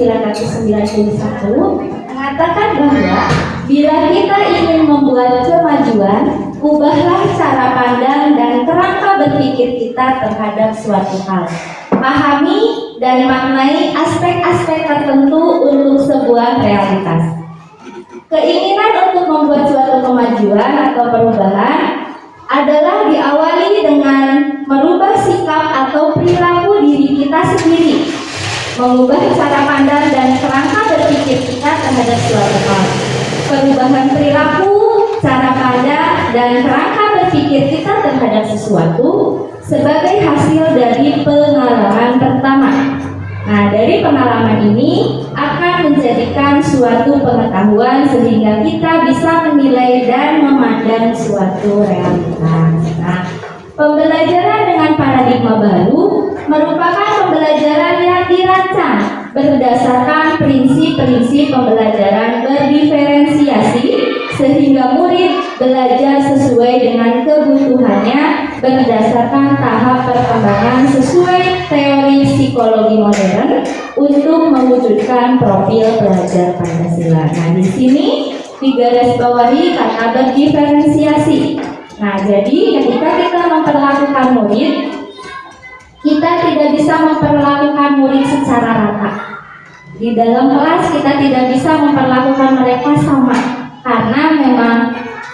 mengatakan bahwa bila kita ingin membuat kemajuan, ubahlah cara pandang dan kerangka berpikir kita terhadap suatu hal. Pahami dan maknai aspek-aspek tertentu untuk sebuah realitas. Keinginan untuk membuat suatu kemajuan atau perubahan adalah diawali dengan merubah sikap atau perilaku diri kita sendiri, mengubah cara pandang dan kerangka berpikir kita terhadap suatu hal. Perubahan perilaku, cara pandang, dan kerangka berpikir kita terhadap sesuatu sebagai hasil dari pengalaman pertama. Nah, dari pengalaman ini akan menjadikan suatu pengetahuan sehingga kita bisa menilai dan memandang suatu realitas. Nah, pembelajaran dengan paradigma baru merupakan pembelajaran yang dirancang berdasarkan prinsip-prinsip pembelajaran berdiferensiasi sehingga murid belajar sesuai dengan kebutuhannya berdasarkan tahap perkembangan sesuai teori psikologi modern untuk mewujudkan profil pelajar Pancasila. Nah, di sini digarisbawahi kata berdiferensiasi. Nah, jadi ketika kita memperlakukan murid, kita tidak bisa memperlakukan murid secara rata. Di dalam kelas kita tidak bisa memperlakukan mereka sama karena memang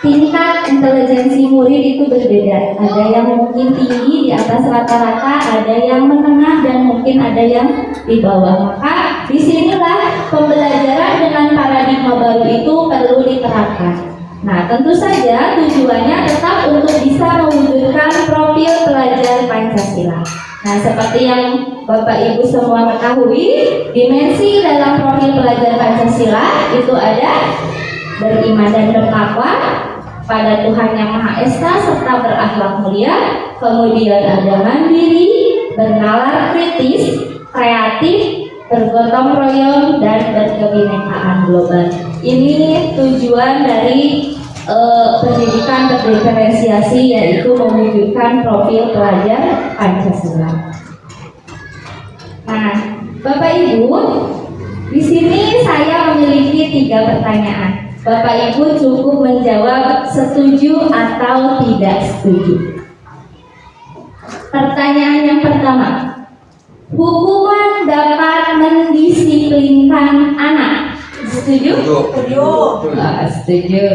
tingkat intelijensi murid itu berbeda. Ada yang mungkin tinggi di atas rata-rata, ada yang menengah, dan mungkin ada yang di bawah. Maka disinilah pembelajaran dengan paradigma baru itu perlu diterapkan. Nah, tentu saja tujuannya tetap untuk bisa mewujudkan profil pelajar Pancasila. Nah, seperti yang Bapak Ibu semua ketahui, dimensi dalam profil pelajar Pancasila itu ada beriman dan bertakwa pada Tuhan Yang Maha Esa serta berakhlak mulia, kemudian ada mandiri, bernalar kritis, kreatif, bergotong royong, dan berkebinekaan global. Ini tujuan dari pendidikan berdiferensiasi, yaitu mewujudkan profil pelajar Pancasila. Nah, Bapak Ibu, di sini saya memiliki 3 pertanyaan. Bapak Ibu cukup menjawab setuju atau tidak setuju. Pertanyaan yang pertama, hukuman dapat mendisiplinkan anak. Setuju? Setuju.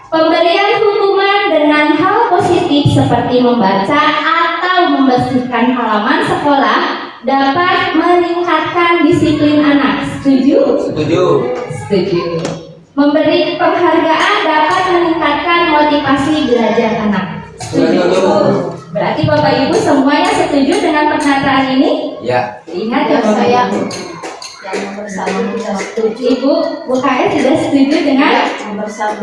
Pemberian hukuman dengan hal positif seperti membaca atau membersihkan halaman sekolah dapat meningkatkan disiplin anak. Setuju? Setuju. Setuju. Memberi penghargaan dapat meningkatkan motivasi belajar anak. Setuju. Berarti Bapak Ibu semuanya setuju dengan pernyataan ini? Ya. Ingat ya Bapak Ibu. Yang nomor 1 setuju. Ibu UKS sudah setuju dengan nomor 1,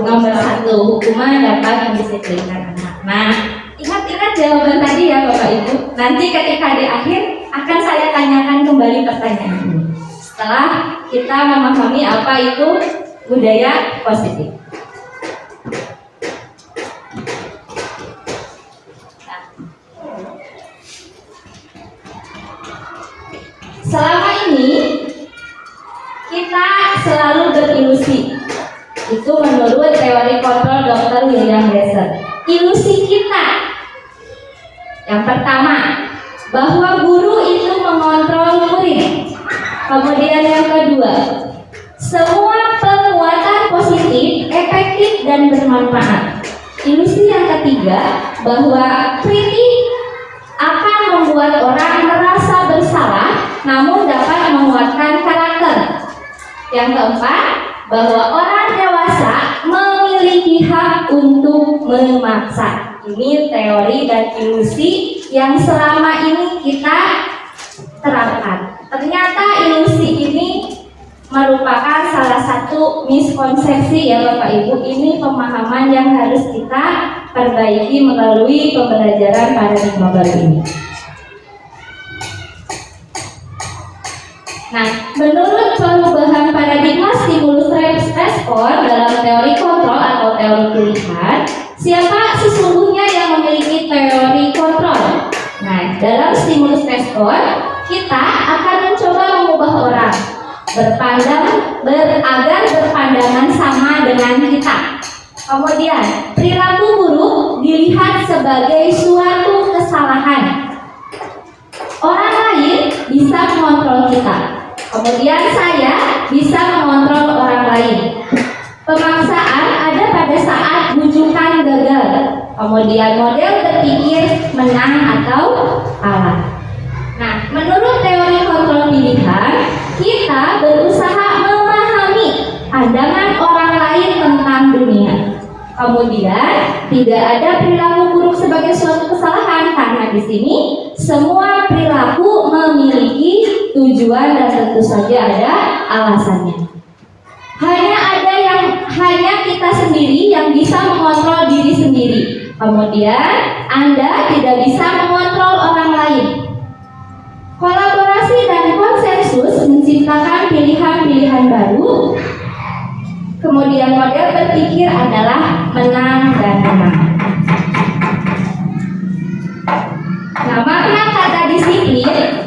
hukuman dapat mendisiplinkan anak. Nah, ingat-ingat jawaban tadi ya Bapak Ibu. Nanti ketika di akhir akan saya tanyakan kembali pertanyaan ini. Setelah kita memahami apa itu budaya positif. Selama ini kita selalu berilusi. Itu menurut teori teori kontrol Dr. William Besser. Ilusi kita. Yang pertama, bahwa guru itu mengontrol murid. Kemudian yang kedua, semua penguatan positif, efektif dan bermanfaat. Ilusi yang ketiga, bahwa kritik akan membuat orang merasa bersalah namun dapat menguatkan karakter. Yang keempat, bahwa orang dewasa memiliki hak untuk memaksa. Ini teori dan ilusi yang selama ini kita terapkan. Ternyata ilusi ini merupakan salah satu miskonsepsi ya Bapak Ibu. Ini pemahaman yang harus kita perbaiki melalui pembelajaran paradigma baru ini. Nah, menurut perubahan paradigma stimulus respon dalam teori kontrol atau teori pilihan, siapa sesungguhnya yang memiliki teori kontrol? Nah, dalam stimulus respon, kita akan mencoba mengubah orang agar berpandangan sama dengan kita. Kemudian, perilaku buruk dilihat sebagai suatu kesalahan. Orang lain bisa mengontrol kita. Kemudian saya bisa mengontrol orang lain. Pemaksaan ada pada saat bujukan gagal. Kemudian model berpikir menang atau kalah. Nah, menurut teori kontrol pilihan, kita berusaha memahami pandangan orang lain tentang dunia. Kemudian tidak ada perilaku buruk sebagai suatu kesalahan karena di sini semua perilaku memiliki tujuan dan tentu saja ada alasannya. Hanya kita sendiri yang bisa mengontrol diri sendiri. Kemudian Anda tidak bisa mengontrol orang lain. Kolaborasi dan konsensus menciptakan pilihan-pilihan baru. Kemudian model berpikir adalah menang dan menang. Nah, makna kata disiplin.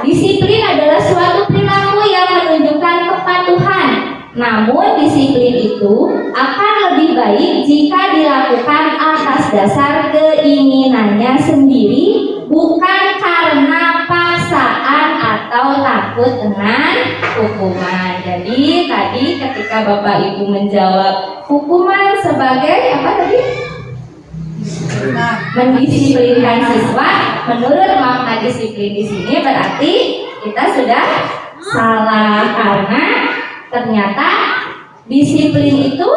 Disiplin adalah suatu perilaku yang menunjukkan kepatuhan. Namun disiplin itu akan lebih baik jika dilakukan atas dasar keinginannya sendiri, bukan karena paksaan atau takut dengan hukuman. Jadi tadi ketika Bapak Ibu menjawab hukuman sebagai apa tadi? Mendisiplinkan siswa. Menurut makna disiplin di sini berarti kita sudah salah, karena ternyata disiplin itu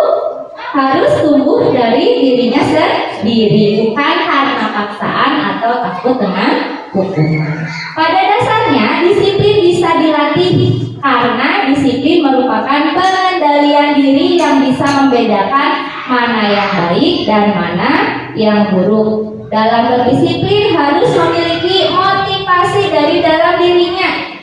harus tumbuh dari dirinya sendiri, bukan karena paksaan atau takut dengan hukuman. Pada dasarnya disiplin bisa dilatih karena disiplin merupakan pengendalian diri yang bisa membedakan mana yang baik dan mana yang buruk. Dalam berdisiplin harus memiliki motivasi dari dalam dirinya,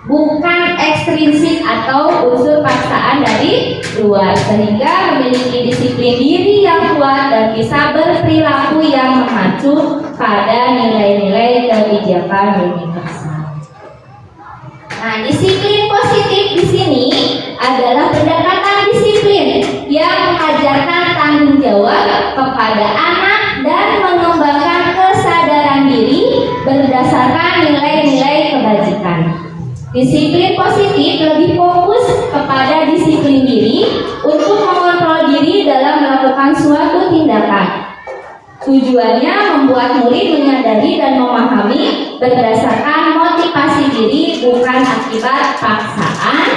bukan ekstrinsik atau unsur paksaan dari luar, sehingga memiliki disiplin diri yang kuat dan bisa berperilaku yang mengacu pada nilai-nilai kebijakan universal. Nah, disiplin positif di sini adalah pendekatan disiplin yang mengajarkan tanggung jawab kepada anak dan mengembangkan kesadaran diri berdasarkan nilai-nilai kebajikan. Disiplin positif lebih fokus kepada disiplin diri untuk mengontrol diri dalam melakukan suatu tindakan. Tujuannya membuat murid menyadari dan memahami berdasarkan motivasi diri, bukan akibat paksaan,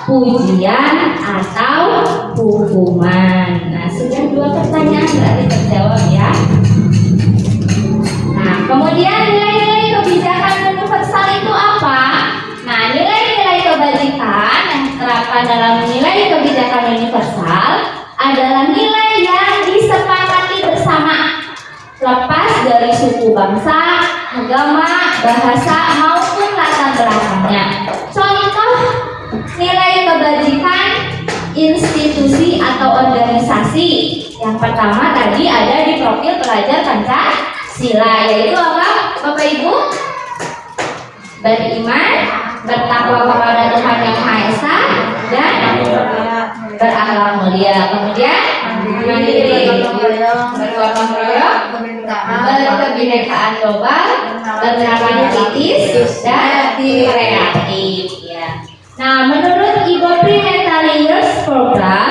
pujian, atau hukuman. Nah, sudah 2 pertanyaan berarti terjawab ya. Nah, kemudian nilai-nilai kebijakan universal itu apa? Nah, nilai-nilai kebajikan yang diterapkan dalam nilai kebijakan universal adalah nilai yang disepakati bersama, lepas dari suku bangsa, agama, bahasa, maupun latar belakangnya. Contoh nilai kebajikan institusi atau organisasi. Yang pertama tadi ada di profil pelajar Pancasila, yaitu apa Bapak Ibu? Beriman, bertakwa kepada Tuhan Yang Maha Esa, dan berakhlak mulia. Kemudian mandiri, bergotong royong, berkebinekaan global, bernalar kritis, dan kreatif. Ya. Nah, menurut Igopri Mental Years Program,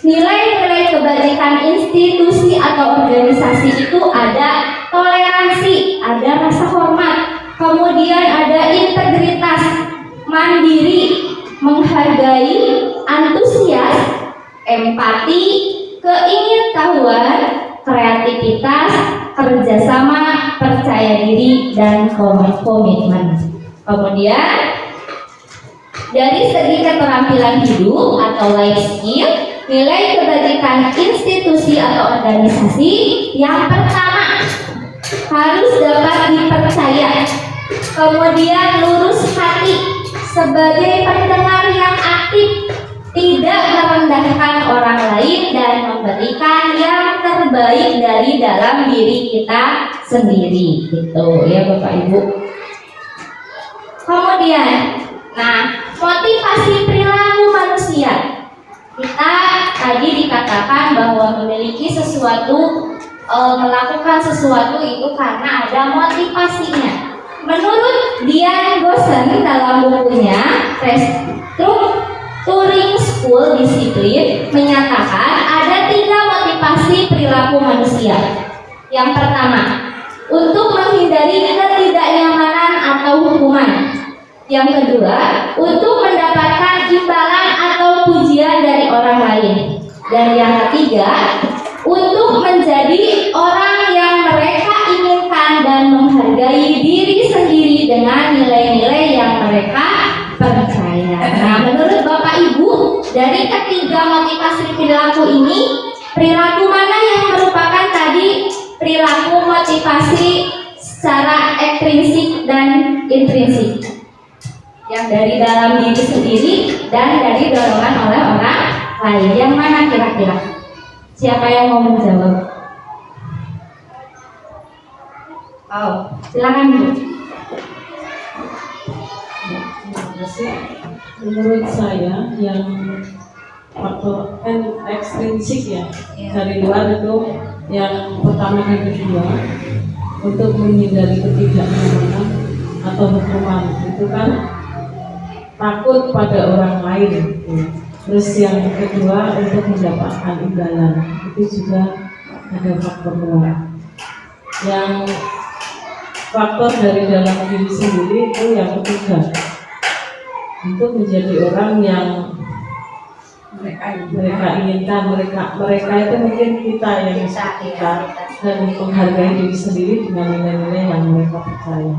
nilai-nilai kebajikan institusi atau organisasi itu ada toleransi, ada rasa hormat, kemudian ada integritas, mandiri, menghargai, antusias, empati, keingintahuan, kreativitas, kerjasama, percaya diri, dan komitmen. Kemudian dari segi keterampilan hidup atau life skill, nilai kebajikan institusi atau organisasi yang pertama harus dapat dipercaya, kemudian lurus hati sebagai pendengar yang aktif, tidak merendahkan orang lain dan memberikan yang terbaik dari dalam diri kita sendiri, gitu ya Bapak Ibu. Kemudian, nah, motivasi perilaku manusia. Kita tadi dikatakan bahwa memiliki sesuatu, melakukan sesuatu itu karena ada motivasinya. Menurut Dian Gosen dalam bukunya Restructuring School Discipline menyatakan ada 3 motivasi perilaku manusia. Yang pertama, untuk menghindari ketidaknyamanan atau hukuman. Yang kedua, untuk mendapatkan imbalan atau pujian dari orang lain. Dan yang ketiga, untuk menjadi orang yang mereka inginkan dan menghargai diri sendiri dengan nilai-nilai yang mereka percaya. Nah, menurut Bapak Ibu, dari ketiga motivasi perilaku ini, perilaku mana yang merupakan tadi perilaku motivasi secara ekstrinsik dan intrinsik? Yang dari dalam diri sendiri dan dari dorongan oleh orang lain. Yang mana kira-kira? Siapa yang mau menjawab? Oh, silakan Bu. Menurut saya yang faktor ekstrinsik ya, dari luar itu yang pertama dan kedua, untuk menghindari ketidaknyamanan atau hukuman itu kan takut pada orang lain. Terus yang kedua untuk mendapatkan imbalan, itu juga ada faktor luar. Yang faktor dari dalam diri sendiri itu yang ketiga, untuk menjadi orang yang mereka inginkan, mereka itu mungkin kita yang kita, dan menghargai diri sendiri dengan nilai-nilai yang mereka percaya.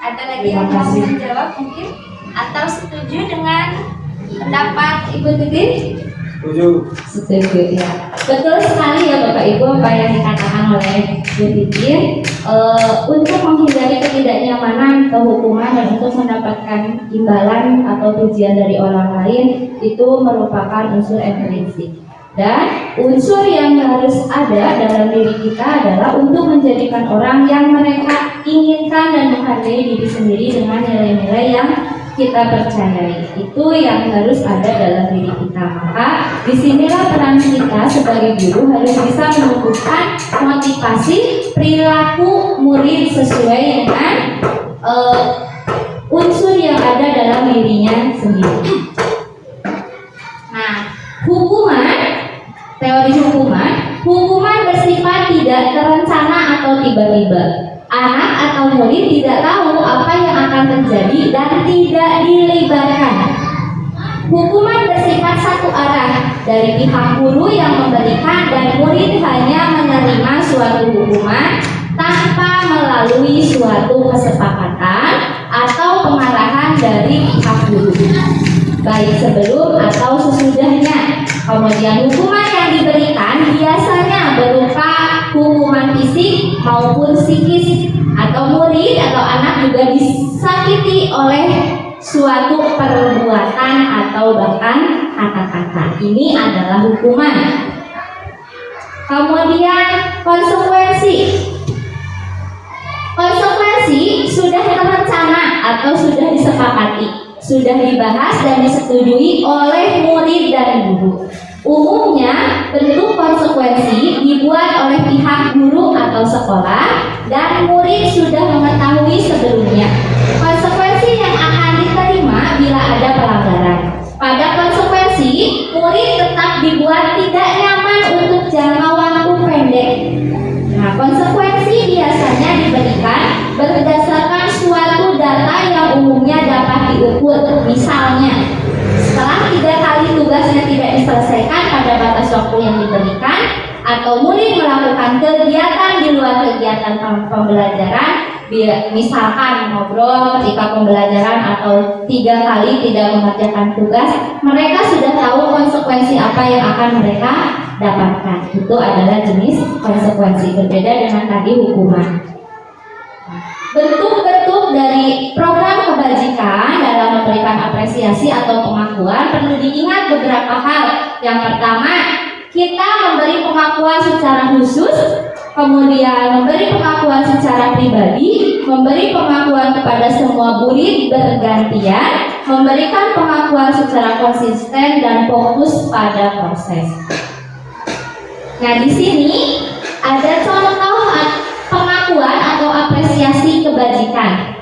Ada lagi yang mau menjawab mungkin? Atau setuju dengan pendapat Ibu Titin? Setuju ya. Betul sekali ya Bapak Ibu apa yang dikatakan oleh Bu Titin. Untuk menghindari ketidaknyamanan atau hukuman dan untuk mendapatkan imbalan atau pujian dari orang lain itu merupakan unsur intrinsik. Dan unsur yang harus ada dalam diri kita adalah untuk menjadikan orang yang mereka inginkan dan menghargai diri sendiri dengan nilai-nilai yang kita percayai. Itu yang harus ada dalam diri kita. Maka disinilah peran kita sebagai guru harus bisa menumbuhkan motivasi perilaku murid sesuai dengan unsur yang ada dalam dirinya sendiri. Nah, teori hukuman bersifat tidak terencana atau tiba-tiba. Anak atau murid tidak tahu apa yang akan terjadi dan tidak dilibatkan. Hukuman bersifat satu arah dari pihak guru yang memberikan dan murid hanya menerima suatu hukuman tanpa melalui suatu kesepakatan atau pengarahan dari pihak guru, baik sebelum atau sesudahnya. Kemudian hukuman yang diberikan biasanya berupa hukuman fisik maupun psikis, atau murid atau anak juga disakiti oleh suatu perbuatan atau bahkan kata-kata. Ini adalah hukuman. Kemudian konsekuensi sudah terencana atau sudah disepakati. sudah dibahas dan disetujui oleh murid dan guru. Umumnya, bentuk konsekuensi dibuat oleh pihak guru atau sekolah dan murid sudah mengetahui sebelumnya konsekuensi yang akan diterima bila ada pelanggaran. Pada konsekuensi, murid tetap dibuat tidak nyaman untuk jangka waktu pendek. Nah, konsekuensi biasanya diberikan berdasarkan suatu data yang umumnya dapat diukur. Misalnya, setelah 3 kali tugasnya tidak diselesaikan pada batas waktu yang diberikan, atau murid melakukan kegiatan di luar kegiatan pembelajaran, misalkan ngobrol ketika pembelajaran atau 3 kali tidak mengerjakan tugas, mereka sudah tahu konsekuensi apa yang akan mereka dapatkan. Itu adalah jenis konsekuensi, berbeda dengan tadi hukuman. Bentuk-bentuk dari program kebajikan dalam memberikan apresiasi atau pengakuan perlu diingat beberapa hal. Yang pertama, kita memberi pengakuan secara khusus, kemudian memberi pengakuan secara pribadi, memberi pengakuan kepada semua murid bergantian, memberikan pengakuan secara konsisten dan fokus pada proses. Nah, di sini ada contoh pengakuan atau apresiasi kebajikan.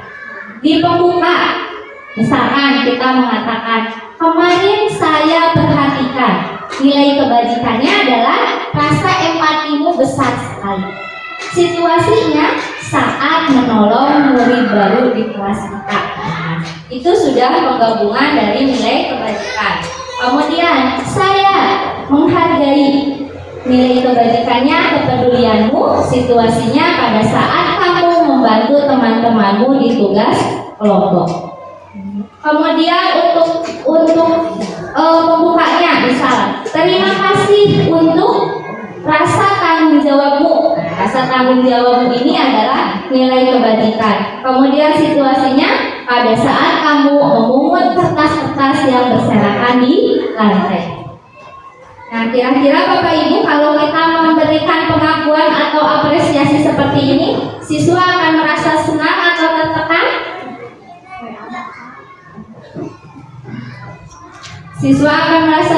Di pembuka, misalkan kita mengatakan, kemarin saya perhatikan. Nilai kebajikannya adalah rasa empatimu besar sekali. Situasinya saat menolong murid baru di kelas kita. Nah, itu sudah penggabungan dari nilai kebajikan. Kemudian saya menghargai. Nilai kebajikannya kepedulianmu, situasinya pada saat kamu membantu teman-temanmu di tugas kelompok. Kemudian untuk pembukanya, misal terima kasih untuk rasa tanggung jawabmu. Rasa tanggung jawabmu ini adalah nilai kebajikan. Kemudian situasinya pada saat kamu memungut kertas-kertas yang berserakan di lantai. Nah, kira-kira Bapak Ibu, kalau kita memberikan pengakuan atau apresiasi seperti ini, siswa akan merasa senang atau tertekan? Siswa akan merasa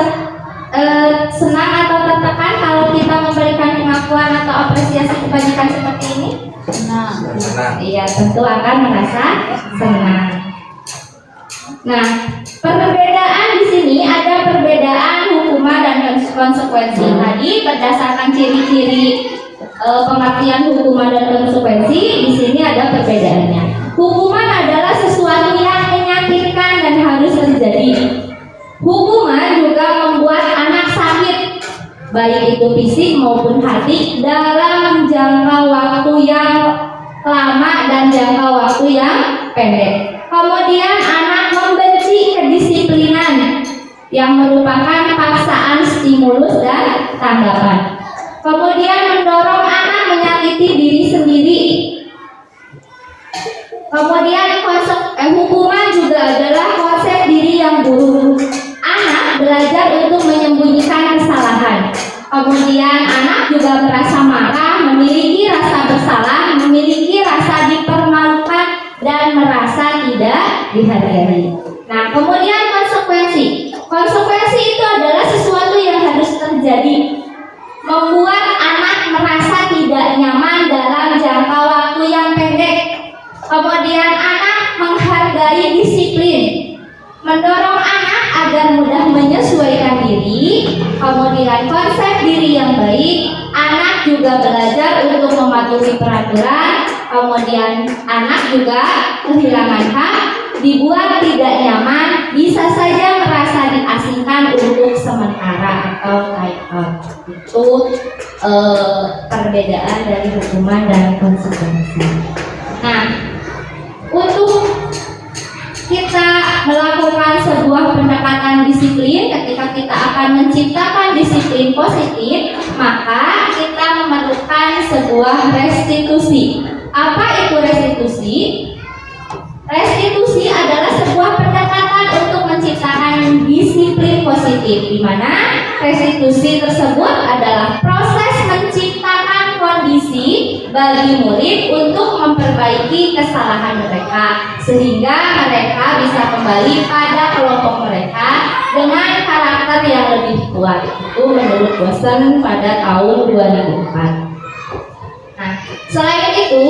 senang atau tertekan kalau kita memberikan pengakuan atau apresiasi kebajikan seperti ini? Senang. Iya, tentu akan merasa senang. Nah, perbedaan di sini ada perbedaan hukuman dan konsekuensi. Tadi berdasarkan ciri-ciri pengertian hukuman dan konsekuensi, di sini ada perbedaannya. Hukuman adalah sesuatu yang menyakitkan dan harus terjadi. Hukuman juga membuat anak sakit, baik itu fisik maupun hati, dalam jangka waktu yang lama dan jangka waktu yang pendek. Kemudian anak membenci kedisiplinan yang merupakan paksaan stimulus dan tanggapan. Kemudian mendorong anak menyakiti diri sendiri. Kemudian hukuman juga adalah konsep diri yang buruk. Anak belajar untuk menyembunyikan kesalahan. Kemudian anak juga merasa marah, memiliki rasa bersalah, memiliki rasa dipermalukan, dan merasa tidak dihargai. Nah, kemudian konsekuensi. Konsekuensi itu adalah sesuatu yang harus terjadi, membuat anak merasa tidak nyaman dalam jangka waktu yang pendek. Kemudian anak menghargai disiplin, mendorong anak agar mudah menyesuaikan diri. Kemudian konsep diri yang baik, anak juga belajar untuk mematuhi peraturan. Kemudian anak juga kehilangan hak, dibuat tidak nyaman, bisa saja merasa diasingkan untuk sementara atau time out. Itu perbedaan dari hukuman dan konsekuensi. Nah, untuk kita melakukan sebuah pendekatan disiplin, ketika kita akan menciptakan disiplin positif, maka kita memerlukan sebuah restitusi. Apa itu restitusi? Restitusi adalah sebuah pendekatan untuk menciptakan disiplin positif, di mana restitusi tersebut adalah proses menciptakan kondisi bagi murid untuk memperbaiki kesalahan mereka sehingga mereka bisa kembali pada kelompok mereka dengan karakter yang lebih kuat. Itu menurut dosen pada tahun 2004. Nah, selain itu,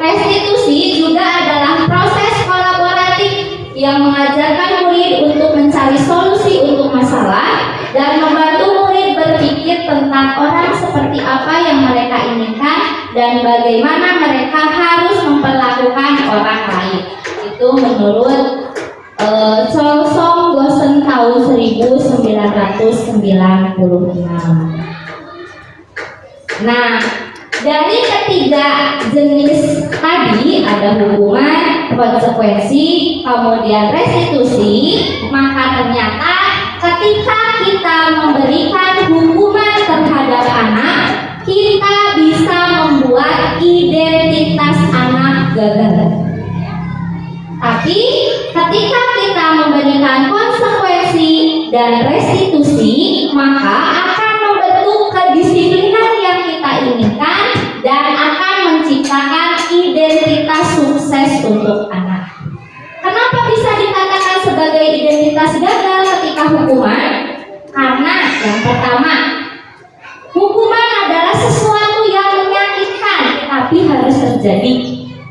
restitusi juga adalah proses kolaboratif yang mengajarkan murid untuk mencari solusi untuk masalah dan membantu murid berpikir tentang orang seperti apa yang mereka inginkan dan bagaimana mereka harus memperlakukan orang lain. Itu menurut Cholsong Gosen tahun 1996. Nah, dari ketiga jenis tadi ada hukuman, konsekuensi, kemudian restitusi, maka ternyata ketika kita memberikan hukuman terhadap anak, kita bisa membuat identitas anak gagal. Tapi ketika kita memberikan konsekuensi dan restitusi, maka akan membentuk kedisiplinan yang kita inginkan dan akan menciptakan identitas sukses untuk anak. Kenapa bisa dikatakan sebagai identitas gagal ketika hukuman? Karena yang pertama, hukuman adalah sesuatu yang menyakitkan tapi harus terjadi.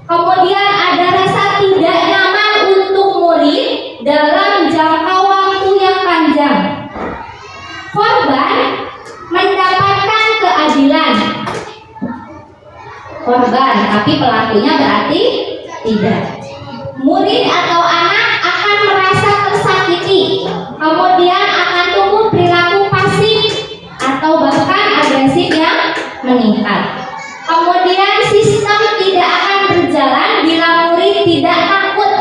Kemudian ada rasa tidak nyaman untuk murid dalam jangka waktu yang panjang. Korban mendapatkan keadilan. Korban, tapi pelakunya berarti tidak. Murid atau anak akan merasa tersakiti, kemudian akan tumbuh perilaku pasif atau bahkan agresif yang meningkat. Kemudian sistem tidak akan berjalan bila murid tidak takut.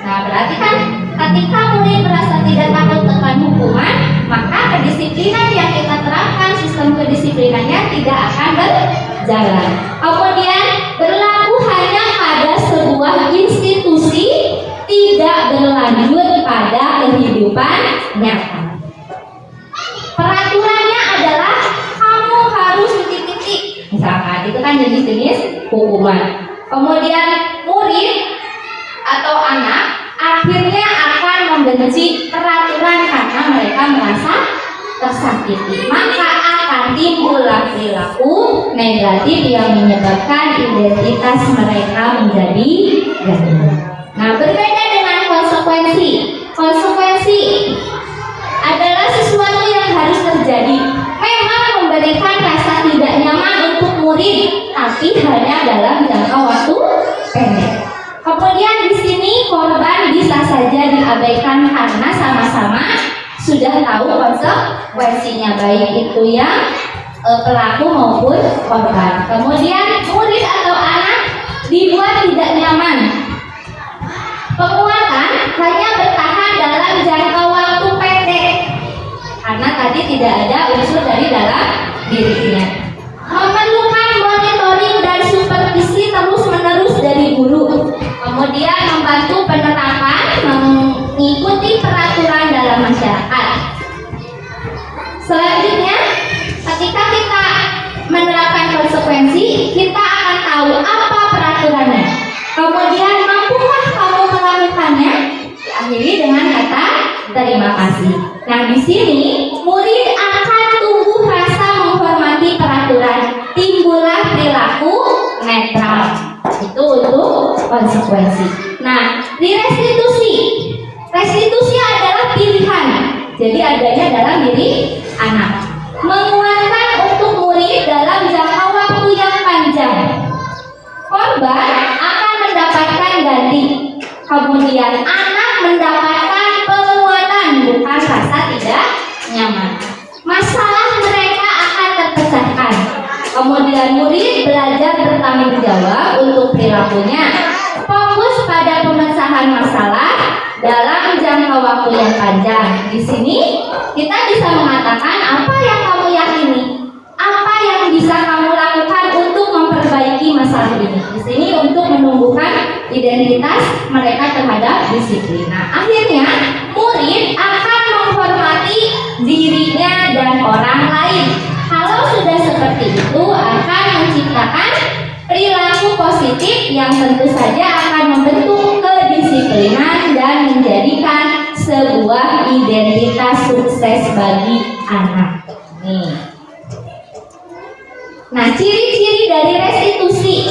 Nah, berarti kan ketika murid merasa tidak takut akan hukuman, maka kedisiplinan yang kita terapkan, sistem kedisiplinannya tidak akan berjalan. Kemudian berlaku hanya pada sebuah institusi, tidak berlanjut pada kehidupan nyata. Peraturannya adalah kamu harus titik-titik, misalkan itu kan jenis-jenis hukuman. Kemudian murid atau anak akhirnya akan membenci peraturan karena mereka merasa tersakiti, maka akan timbullah perilaku negatif yang menyebabkan identitas mereka menjadi gagal. Nah, berbeda dengan konsekuensi. Konsekuensi adalah sesuatu yang harus terjadi. Memang memberikan rasa tidak nyaman untuk murid, tapi hanya dalam jangka waktu pendek. Kemudian di sini korban bisa saja diabaikan karena sama-sama sudah tahu konsekuensinya, baik itu yang pelaku maupun korban. Kemudian murid atau anak dibuat tidak nyaman. Penguatan hanya bertahan dalam jangka waktu pendek karena tadi tidak ada unsur dari dalam dirinya. Memerlukan monitoring dan supervisi terus-menerus dari guru. Kemudian membantu penerapan mengikuti peraturan dalam masyarakat. Selanjutnya, ketika kita menerapkan konsekuensi, kita akan tahu apa peraturannya. Kemudian mampukah kamu melakukannya? Diakhiri dengan kata terima kasih. Nah, di sini murid akan tumbuh rasa menghormati peraturan, timbullah perilaku netral. Itu untuk konsekuensi. Nah, di restitusi adalah pilihan. Jadi adanya dalam diri anak. Menguatkan untuk murid dalam jangka waktu yang panjang. Korban akan mendapatkan ganti. Kemudian anak mendapatkan penguatan, bukan rasa tidak nyaman. Masalah mereka akan terpecahkan. Kemudian murid belajar bertanggung jawab untuk perilakunya. Fokus pada pemecahan masalah dalam jangka waktu yang panjang. Di sini kita bisa mengatakan apa yang kamu yakini, apa yang bisa kamu lakukan untuk memperbaiki masalah ini. Di sini untuk menumbuhkan identitas mereka terhadap disiplin. Nah, akhirnya murid akan menghormati dirinya dan orang lain. Kalau sudah seperti itu akan menciptakan perilaku positif yang tentu saja akan membentuk kedisiplinan dan menjadikan sebuah identitas sukses bagi anak. Nih. Nah, ciri-ciri dari restitusi.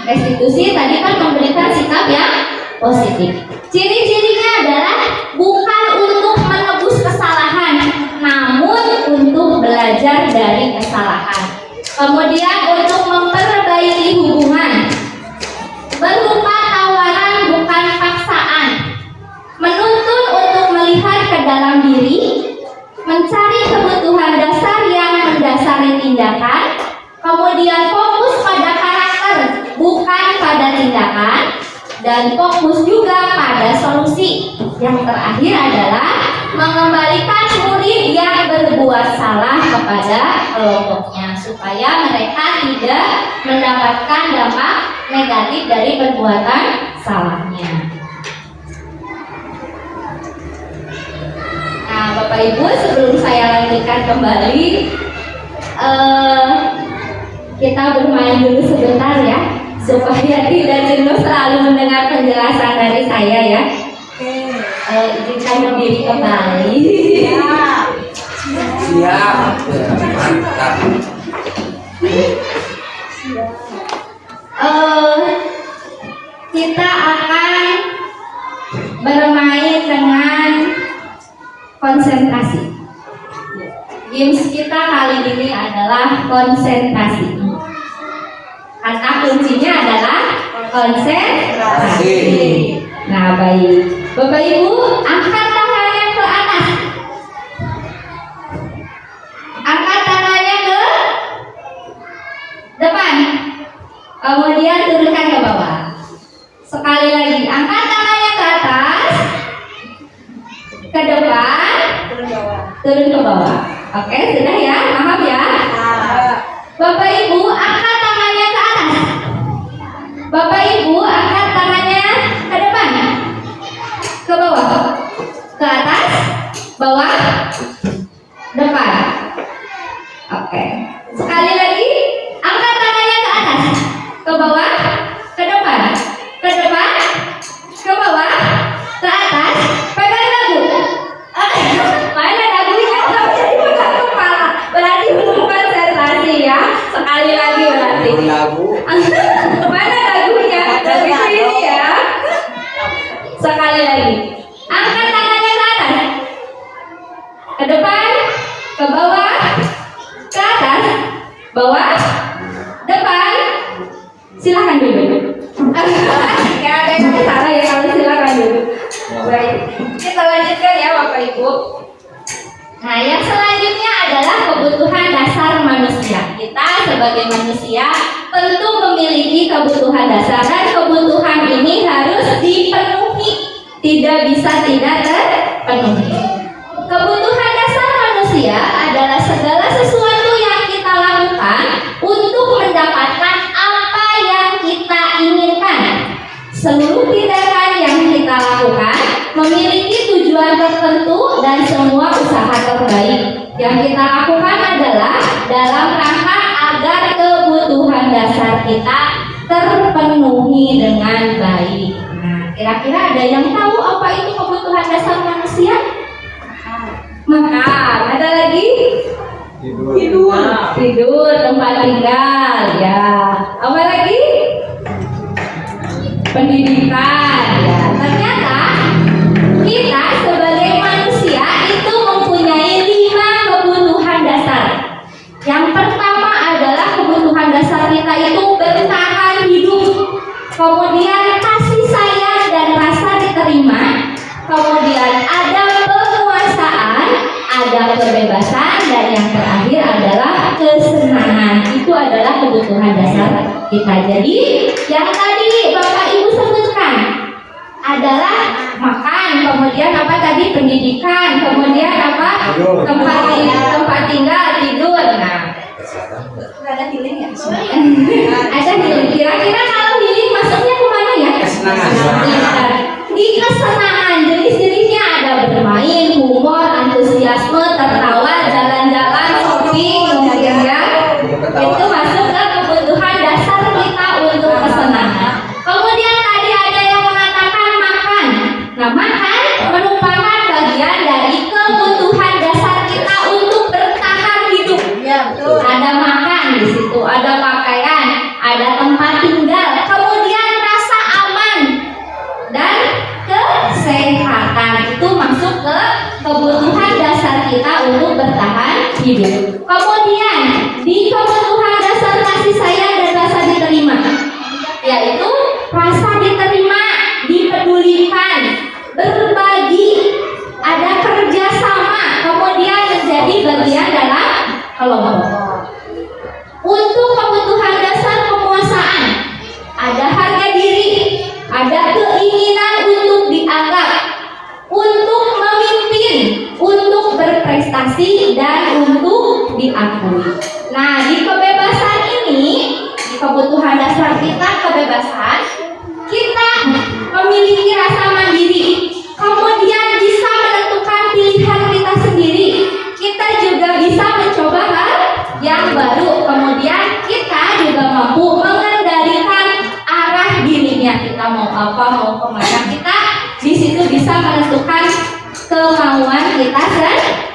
Restitusi tadi kan memberikan sikap yang positif. Ciri-cirinya adalah bukan untuk menebus kesalahan, namun untuk belajar dari kesalahan. Kemudian untuk memperbaiki hubungan, berupa tawaran bukan paksaan, menuntun untuk melihat ke dalam diri, mencari kebutuhan dasar yang mendasari tindakan, kemudian fokus pada karakter bukan pada tindakan, dan fokus juga pada solusi. Yang terakhir adalah mengembalikan murid yang berbuat salah kepada kelompoknya supaya mereka tidak mendapatkan dampak negatif dari perbuatan salahnya. Nah, Bapak Ibu, sebelum saya lanjutkan kembali, kita bermain dulu sebentar ya, supaya tidak jenuh selalu mendengar penjelasan dari saya ya. Izinkan berdiri kembali. Siap. Mantap. Kita akan bermain dengan konsentrasi. Games kita kali ini adalah konsentrasi. Kata kuncinya adalah konsentrasi. Nah, baik. Bapak Ibu, angkat tangannya ke atas. Angkat tangannya ke depan. Kemudian turunkan ke bawah. Sekali lagi, angkat tangannya ke atas, ke depan, turun ke bawah. Oke, sudah ya? Paham ya? Bapak Ibu, angkat tangannya ke atas. Bapak Ibu, angkat tangannya ke depan, ke bawah, ke atas, bawah, depan. Oke. Sekali lagi, angkat tangannya ke atas, ke bawah, ke depan, ke depan, ke bawah, ke atas, pegang dagu. Mana dagunya? Jadi pegang kepala. Berarti belum konsentrasi ya. Sekali lagi berarti. Mana dagunya? Dari sini ya. Sekali lagi. Angkat tangannya ke atas, ke depan, ke bawah, ke atas, bawah, depan. Silakan duduk. Ya, ada yang salah ya kalau silakan duduk. Baik, kita lanjutkan ya Bapak Ibu. Nah, yang selanjutnya adalah kebutuhan dasar manusia. Kita sebagai manusia tentu memiliki kebutuhan dasar dan kebutuhan ini harus dipenuhi, tidak bisa tidak terpenuhi. Kebutuhan dasar manusia adalah segala sesuatu yang kita lakukan untuk mendapatkan apa yang kita inginkan. Seluruh tindakan yang kita lakukan memiliki tujuan tertentu dan semua usaha terbaik yang kita lakukan adalah dalam rangka agar kebutuhan dasar kita terpenuhi dengan baik. Nah, kira-kira ada yang tahu apa itu kebutuhan dasar manusia? Makan. Ada lagi? Tidur, tempat tinggal, ya. Apa lagi? Pendidikan, ya. Ternyata kita sebagai manusia itu mempunyai 5 kebutuhan dasar. Yang pertama adalah kebutuhan dasar kita itu bertahan hidup, kemudian kasih sayang dan rasa diterima, kemudian ada penguasaan, ada kebebasan, dan yang terakhir adalah kesenangan. Itu adalah kebutuhan dasar kita. Jadi yang tadi Bapak Ibu sebutkan adalah makan, kemudian apa tadi, pendidikan, kemudian apa, tempat tinggal, tidur. Nah, ada healing ya? Ada healing. Kira-kira kalau healing masuknya kemana ya? Kesenangan. Di kesenangan, jenis-jenisnya ada bermain, humor, antusiasme, tertawa, jalan-jalan, shopping, kemudian ya, itu masuk ke kebutuhan dasar kita untuk kesenangan. dasar kita untuk bertahan hidup. Kemudian di kebutuhan dasar kasih sayang dan rasa diterima, yaitu rasa diterima, dipedulikan, berbagi, ada kerjasama, kemudian menjadi bagian dalam kelompok. Untuk kebutuhan dasar penguasaan, ada harga diri, ada keinginan untuk dianggap, untuk memimpin, untuk berprestasi, dan untuk diakui. Nah, di kebebasan ini, di kebutuhan dasar kita, kebebasan, kita memiliki rasa mandiri, kemudian bisa menentukan pilihan kita sendiri. Kita juga bisa mencoba hal yang baru, kemudian kita juga mampu mengendalikan arah dirinya. Kita mau apa, mau kemana, kita di situ bisa menentukan kemauan kita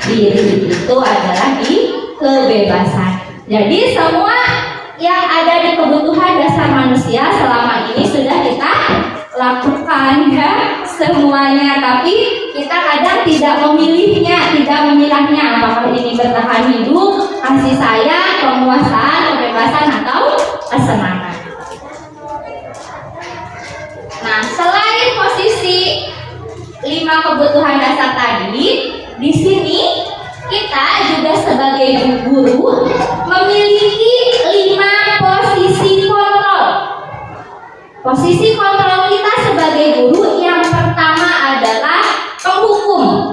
sendiri. Itu adalah di kebebasan. Jadi semua yang ada di kebutuhan dasar manusia selama ini sudah kita lakukan ya semuanya, tapi kita kadang tidak memilihnya, tidak memilahnya, apakah ini bertahan hidup, kasih sayang, penguasaan, kebebasan, atau kesenangan. Nah, selain posisi 5 kebutuhan dasar tadi, di sini kita juga sebagai guru memiliki 5 posisi kontrol. Posisi kontrol kita sebagai guru yang pertama adalah penghukum.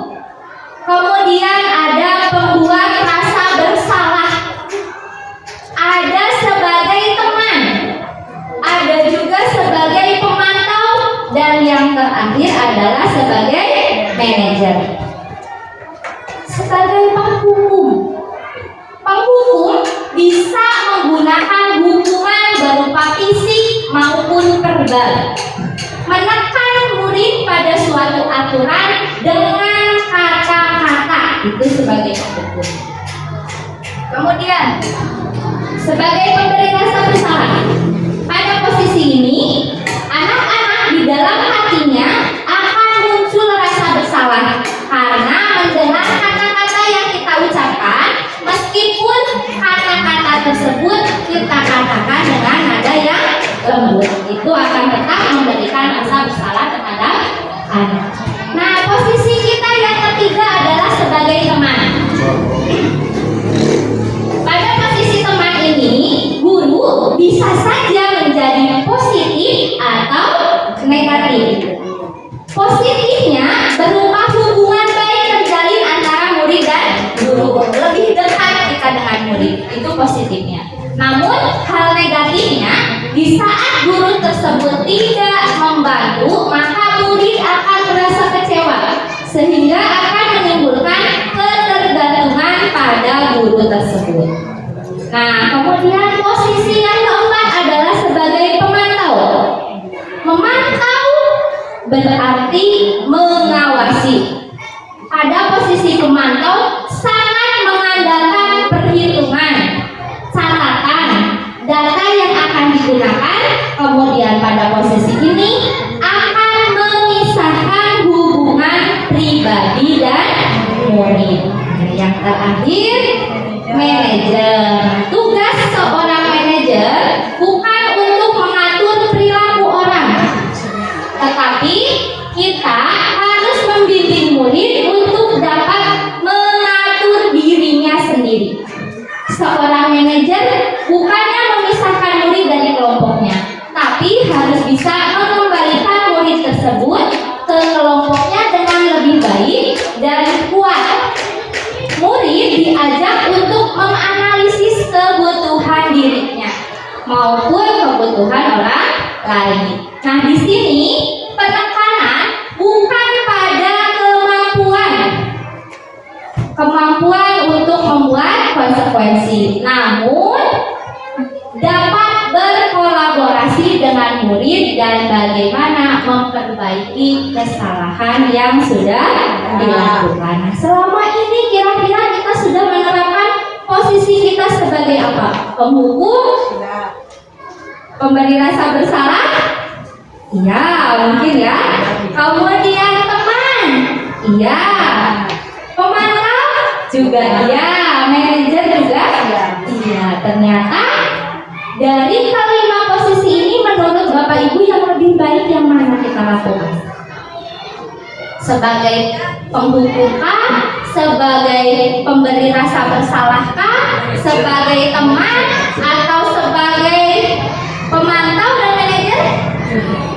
Kemudian ada pembuat rasa bersalah. Ada sebagai teman. Ada juga sebagai pemantau, dan yang terakhir adalah sebagai manajer. Sebagai penghukum. Penghukum bisa menggunakan hukuman berupa fisik maupun verbal, menekan murid pada suatu aturan dengan kata-kata, itu sebagai penghukum. Kemudian sebagai pemberi rasa bersalah, pada posisi ini anak-anak di dalam hatinya akan muncul rasa bersalah karena mendengar kata-kata yang kita ucapkan, meskipun kata-kata tersebut kita katakan dengan nada yang lembut, itu akan tetap memberikan rasa bersalah terhadap anak. Nah, posisi kita yang ketiga adalah sebagai teman. Pada posisi teman ini, guru bisa saja menjadi positif atau negatif. Positifnya berupa hubungan baik terjalin antara murid dan guru, lebih dekat kita dengan murid, itu positifnya. Namun hal negatifnya, di saat guru tersebut tidak membantu, maka murid akan merasa kecewa, sehingga akan menimbulkan ketergantungan pada guru tersebut. Nah, kemudian posisi yang keempat adalah sebagai pemantau. Memantau berarti mengawasi. Pada posisi pemantau sangat mengandalkan perhitungan, catatan, data yang akan digunakan. Kemudian pada posisi ini akan memisahkan hubungan pribadi dan murid. Yang terakhir, manajer. Tugas seorang manajer bukan untuk mengatur perilaku orang, tetapi kita harus membimbing murid untuk dapat mengatur dirinya sendiri. Seorang manajer bukannya memisahkan murid dari kelompoknya, tapi harus bisa mengembalikan murid tersebut ke kelompoknya dengan lebih baik dan kuat. Murid diajak untuk menganalisis kebutuhan dirinya maupun kebutuhan orang lain. Nah, di sini penekanan bukan pada kemampuan untuk membuat konsekuensi, namun dapat berkolaborasi dengan murid dan bagaimana memperbaiki kesalahan yang sudah dilakukan. Nah, selama ini kira-kira kita sudah menerapkan posisi kita sebagai apa? Penghukum? Pemberi rasa bersalah? Iya, mungkin ya. Kemudian teman? Iya. Pemantau? juga iya, manajer juga iya. Ternyata dari kelima posisi ini menurut Bapak Ibu yang lebih baik yang mana kita lakukan? Sebagai penghukumkah? Sebagai pemberi rasa bersalahkah? Sebagai teman? Atau sebagai pemantau dan manajer?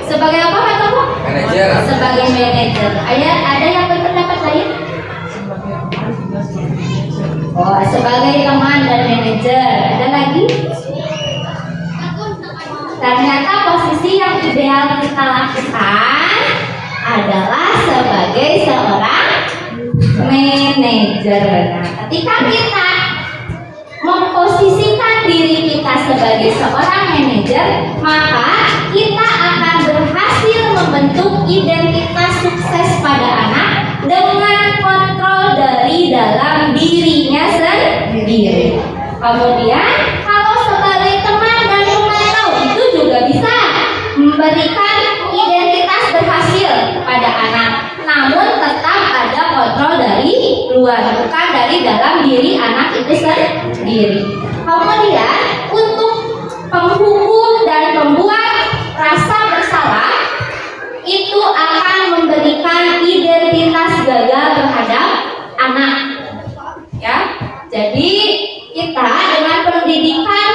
Sebagai apa kata Bu? Manajer. Sebagai manajer. Ada yang berpendapat lain? Oh, sebagai teman dan manajer. Ada lagi? Ternyata posisi yang ideal kita lakukan adalah sebagai seorang manajer. Nah, ketika kita memposisikan diri kita sebagai seorang manajer, maka kita akan berhasil membentuk identitas sukses pada anak dengan kontrol dari dalam dirinya sendiri. Kemudian kalau sebagai teman dan pemantau itu juga bisa memberikan identitas berhasil pada anak, namun tetap ada kontrol dari luar, bukan dari dalam diri anak itu sendiri. Kemudian untuk penghukum dan pembuat rasa bersalah itu akan memberikan identitas gagal terhadap anak, ya. Jadi kita dengan pendidikan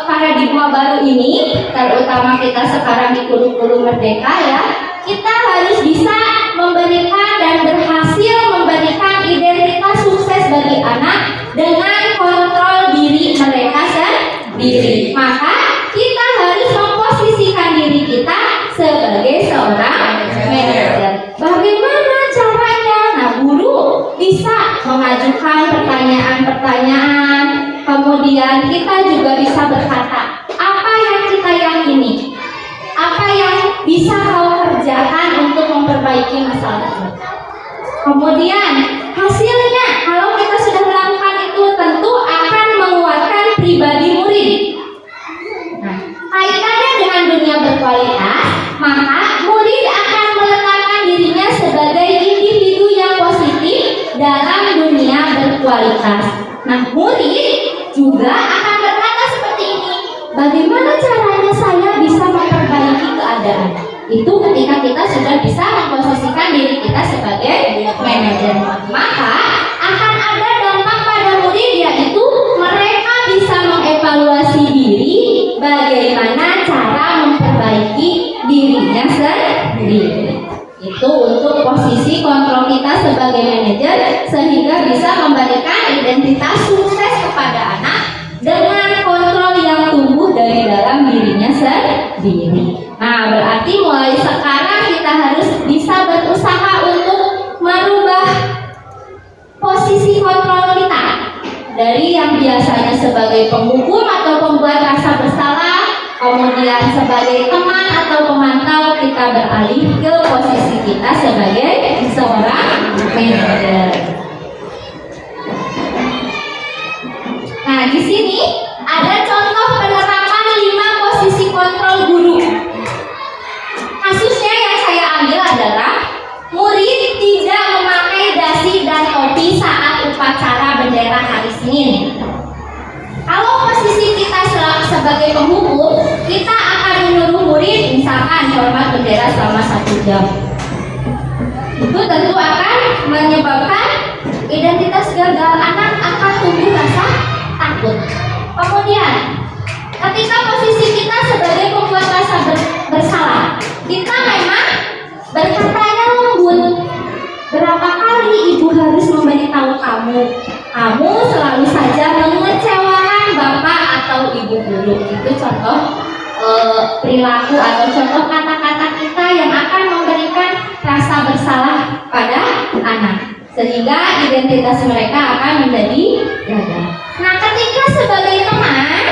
paradigma baru ini, terutama kita sekarang di kurikulum merdeka ya, kita harus bisa memberikan dan berhasil memberikan identitas sukses bagi anak dengan kontrol diri mereka sendiri. Maka kita harus memposisikan diri kita sebagai seorang manajer. Bagaimana caranya? Nah, guru bisa mengajukan pertanyaan-pertanyaan. Kemudian kita juga bisa berkata, apa yang kita yakini? Apa yang bisa kau kerjakan untuk memperbaiki masalah ini? Kemudian hasilnya, kalau kita sudah melakukan itu tentu akan menguatkan pribadi murid. Nah, kaitannya dengan dunia berkualitas, maka murid akan meletakkan dirinya sebagai individu yang positif dalam dunia berkualitas. Nah, murid juga akan berkata seperti ini, bagaimana caranya saya bisa memperbaiki keadaan? Itu ketika kita sudah bisa memposisikan diri kita sebagai manajer, maka akan ada dampak pada murid, yaitu mereka bisa mengevaluasi diri bagaimana cara memperbaiki dirinya sendiri. Itu untuk posisi kontrol kita sebagai manajer, sehingga bisa memberikan identitas sukses kepada anak dengan kontrol yang tumbuh dari dalam dirinya sendiri. Nah, berarti mulai sekarang kita harus bisa berusaha untuk merubah posisi kontrol kita dari yang biasanya sebagai penghukum atau pembuat rasa bersalah, kemudian sebagai teman atau pemantau, kita beralih ke posisi kita sebagai seorang manajer. Nah, di sini ada contoh penerapan 5 posisi kontrol guru. Kasusnya yang saya ambil adalah murid tidak memakai dasi dan topi saat upacara bendera hari Senin. Kalau posisi kita sebagai penghukum, kita akan menyuruh murid misalkan hormat bendera selama 1 jam. Itu tentu akan menyebabkan identitas gagal, anak akan tumbuh rasa takut. Kemudian, ketika posisi kita sebagai pembuat rasa bersalah, kita memang berkatanya lembut. Berapa kali ibu harus memberitahu kamu? Kamu selalu saja mengecewakan bapak atau ibu guru. Itu contoh perilaku atau contoh kata-kata kita yang akan memberikan rasa bersalah pada anak, sehingga identitas mereka akan menjadi gagal. Nah, ketika sebagai teman,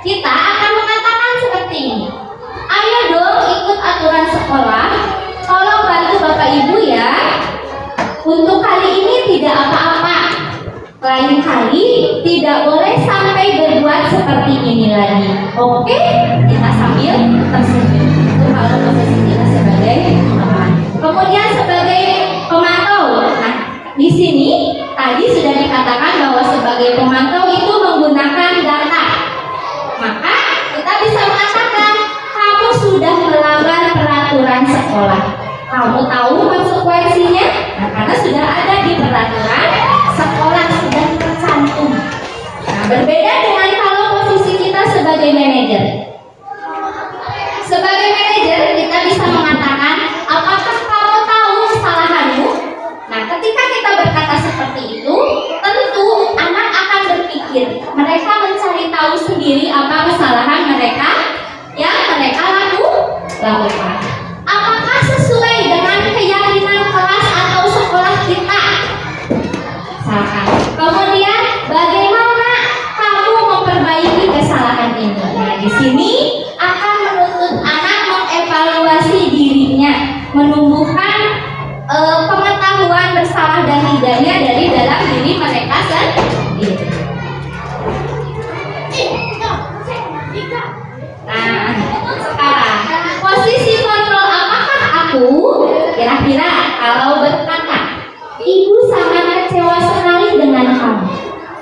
kita akan mengatakan seperti ini, ayo dong ikut aturan sekolah, tolong bantu bapak ibu ya, untuk kali ini tidak apa-apa, lain kali tidak boleh sampai berbuat seperti ini lagi. Oke? Kita sambil tersenyum. Itu kalau posisi kita sebagai teman. Kemudian sebagai pemantau. Nah, di sini tadi sudah dikatakan bahwa sebagai pemantau itu menggunakan data. Maka kita bisa mengatakan kamu sudah melanggar peraturan sekolah. Kamu tahu konsekuensinya? Nah, karena sudah ada di peraturan sekolah, sudah tercantum. Nah, berbeda dengan kalau posisi kita sebagai manajer. Sebagai manajer kita bisa mengatakan, apakah kamu tahu kesalahanmu? Nah, ketika kita berkata seperti itu, tentu anak akan berpikir, mereka mencari tahu sendiri apa kesalahan mereka yang mereka lakukan. Apakah sesuai dengan keyakinan kelas atau sekolah kita? Misalkan. Kemudian, bagaimana kamu memperbaiki kesalahan ini? Nah, di sini akan menuntut anak mengevaluasi dirinya, menumbuhkan pengetahuan bersalah dan tidaknya dari dalam diri mereka sendiri. Nah, sekarang posisi kontrol apakah aku? Kira-kira kalau berkata, ibu sangat kecewa sekali dengan kamu.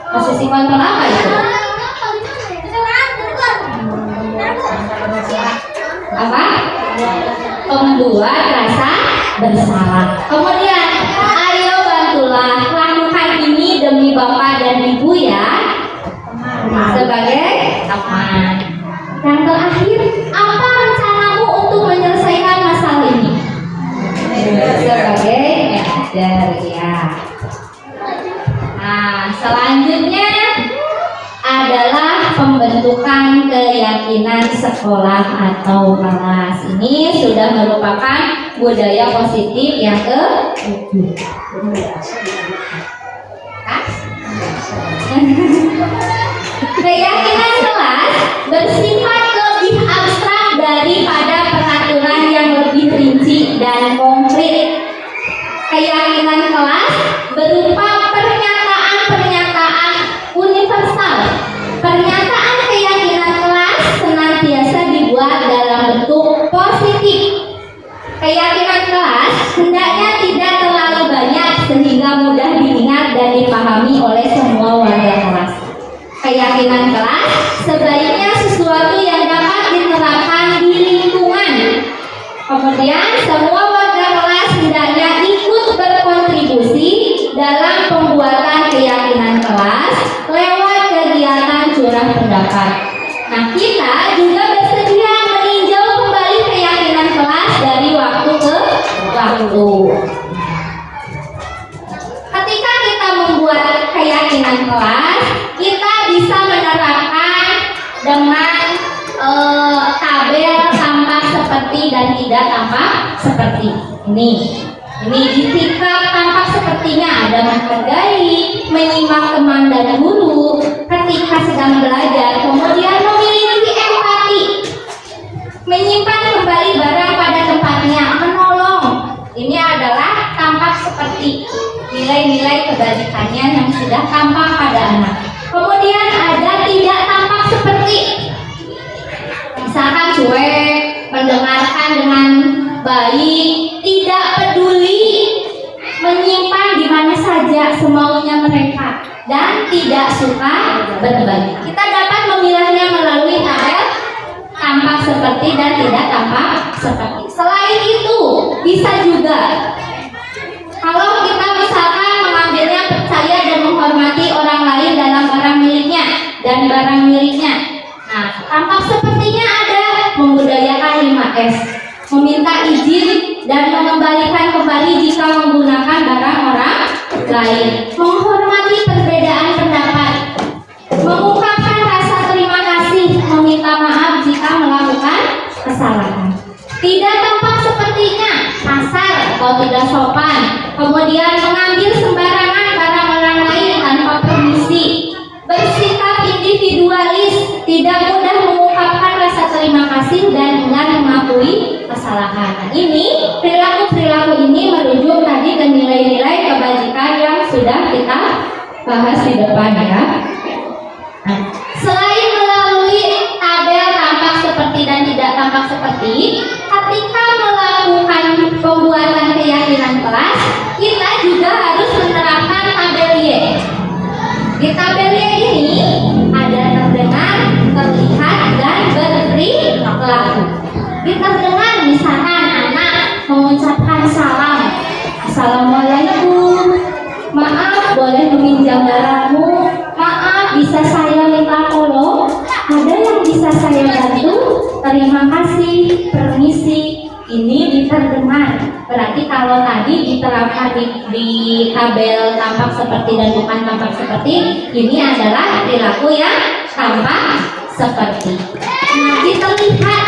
Posisi kontrol apa itu? Apa? Membuat rasa bersalah. Kemudian, ayo bantulah lakukan ini demi bapak dan ibu ya, sebagai teman. Dan terakhir, apa rencanamu untuk menyelesaikan masalah ini? Sebagai manajer ya. Nah, selanjutnya adalah pembentukan keyakinan sekolah atau kelas. Ini sudah merupakan budaya positif yang ke-7. Keyakinan kelas bersifat lebih abstrak daripada peraturan yang lebih rinci dan konkret. Keyakinan kelas berupa pernyataan-pernyataan universal. Pernyataan keyakinan kelas senantiasa dibuat dalam bentuk positif. Keyakinan kelas hendaknya tidak terlalu banyak sehingga mudah diingat dan dipahami oleh semua warga kelas. Keyakinan kelas sebaiknya sesuatu yang dapat diterapkan di lingkungan. Kemudian semua warga kelas hendaknya ikut berkontribusi dalam pembuatan keyakinan kelas lewat kegiatan curah pendapat. Nah, kita juga bersedia meninjau kembali keyakinan kelas dari waktu ke waktu. Ketika kita membuat keyakinan kelas, kita bisa menerapkan dengan tabel tampak seperti dan tidak tampak seperti ini. Ini di sikap tampak sepertinya ada menghargai, menyimak teman dan guru ketika sedang belajar, kemudian memiliki empati, menyimpan kembali barang pada tempatnya, menolong. Ini adalah tampak seperti nilai-nilai kebajikannya yang sudah tampak pada anak. Kemudian ada tidak tampak seperti, misalkan cuek, mendengarkan dengan baik, tidak peduli, menyimpan di mana saja semaunya mereka, dan tidak suka berbagi. Kita dapat memilahnya melalui tabel tampak seperti dan tidak tampak seperti. Selain itu, bisa juga kalau kita misalkan mengambilnya percaya dan menghormati orang lain dalam barang miliknya dan barang miliknya. Nah, tampak sepertinya ada membudayakan 5S, meminta izin dan mengembalikan kembali jika menggunakan barang orang lain, menghormati perbedaan pendapat, mengungkapkan rasa terima kasih, meminta maaf jika melakukan kesalahan. Tidak tampak sepertinya kasar atau tidak sopan, kemudian mengambil sembarangan barang orang lain tanpa permisi, bersikap individualis, tidak mudah mengungkapkan rasa terima kasih dan enggan mengakui kesalahan. Nah, ini perilaku-perilaku ini merujuk tadi ke nilai-nilai kebajikan yang sudah kita bahas di depan ya. Nah, selain melalui tabel tampak seperti dan tidak tampak seperti, ketika melakukan pembuatan keyakinan kelas, kita juga harus menerapkan tabel Y. tabelnya ini ada terdengar, terlihat, dan berperilaku. Di terdengar misalkan anak mengucapkan salam, Assalamualaikum, maaf boleh meminjam barangmu, maaf bisa saya minta tolong, ada yang bisa saya bantu, terima kasih, permisi. Ini diterdengar. Berarti kalau tadi diterapkan di tabel tampak seperti dan bukan tampak seperti, ini adalah perilaku yang tampak seperti. Nah, diterlihat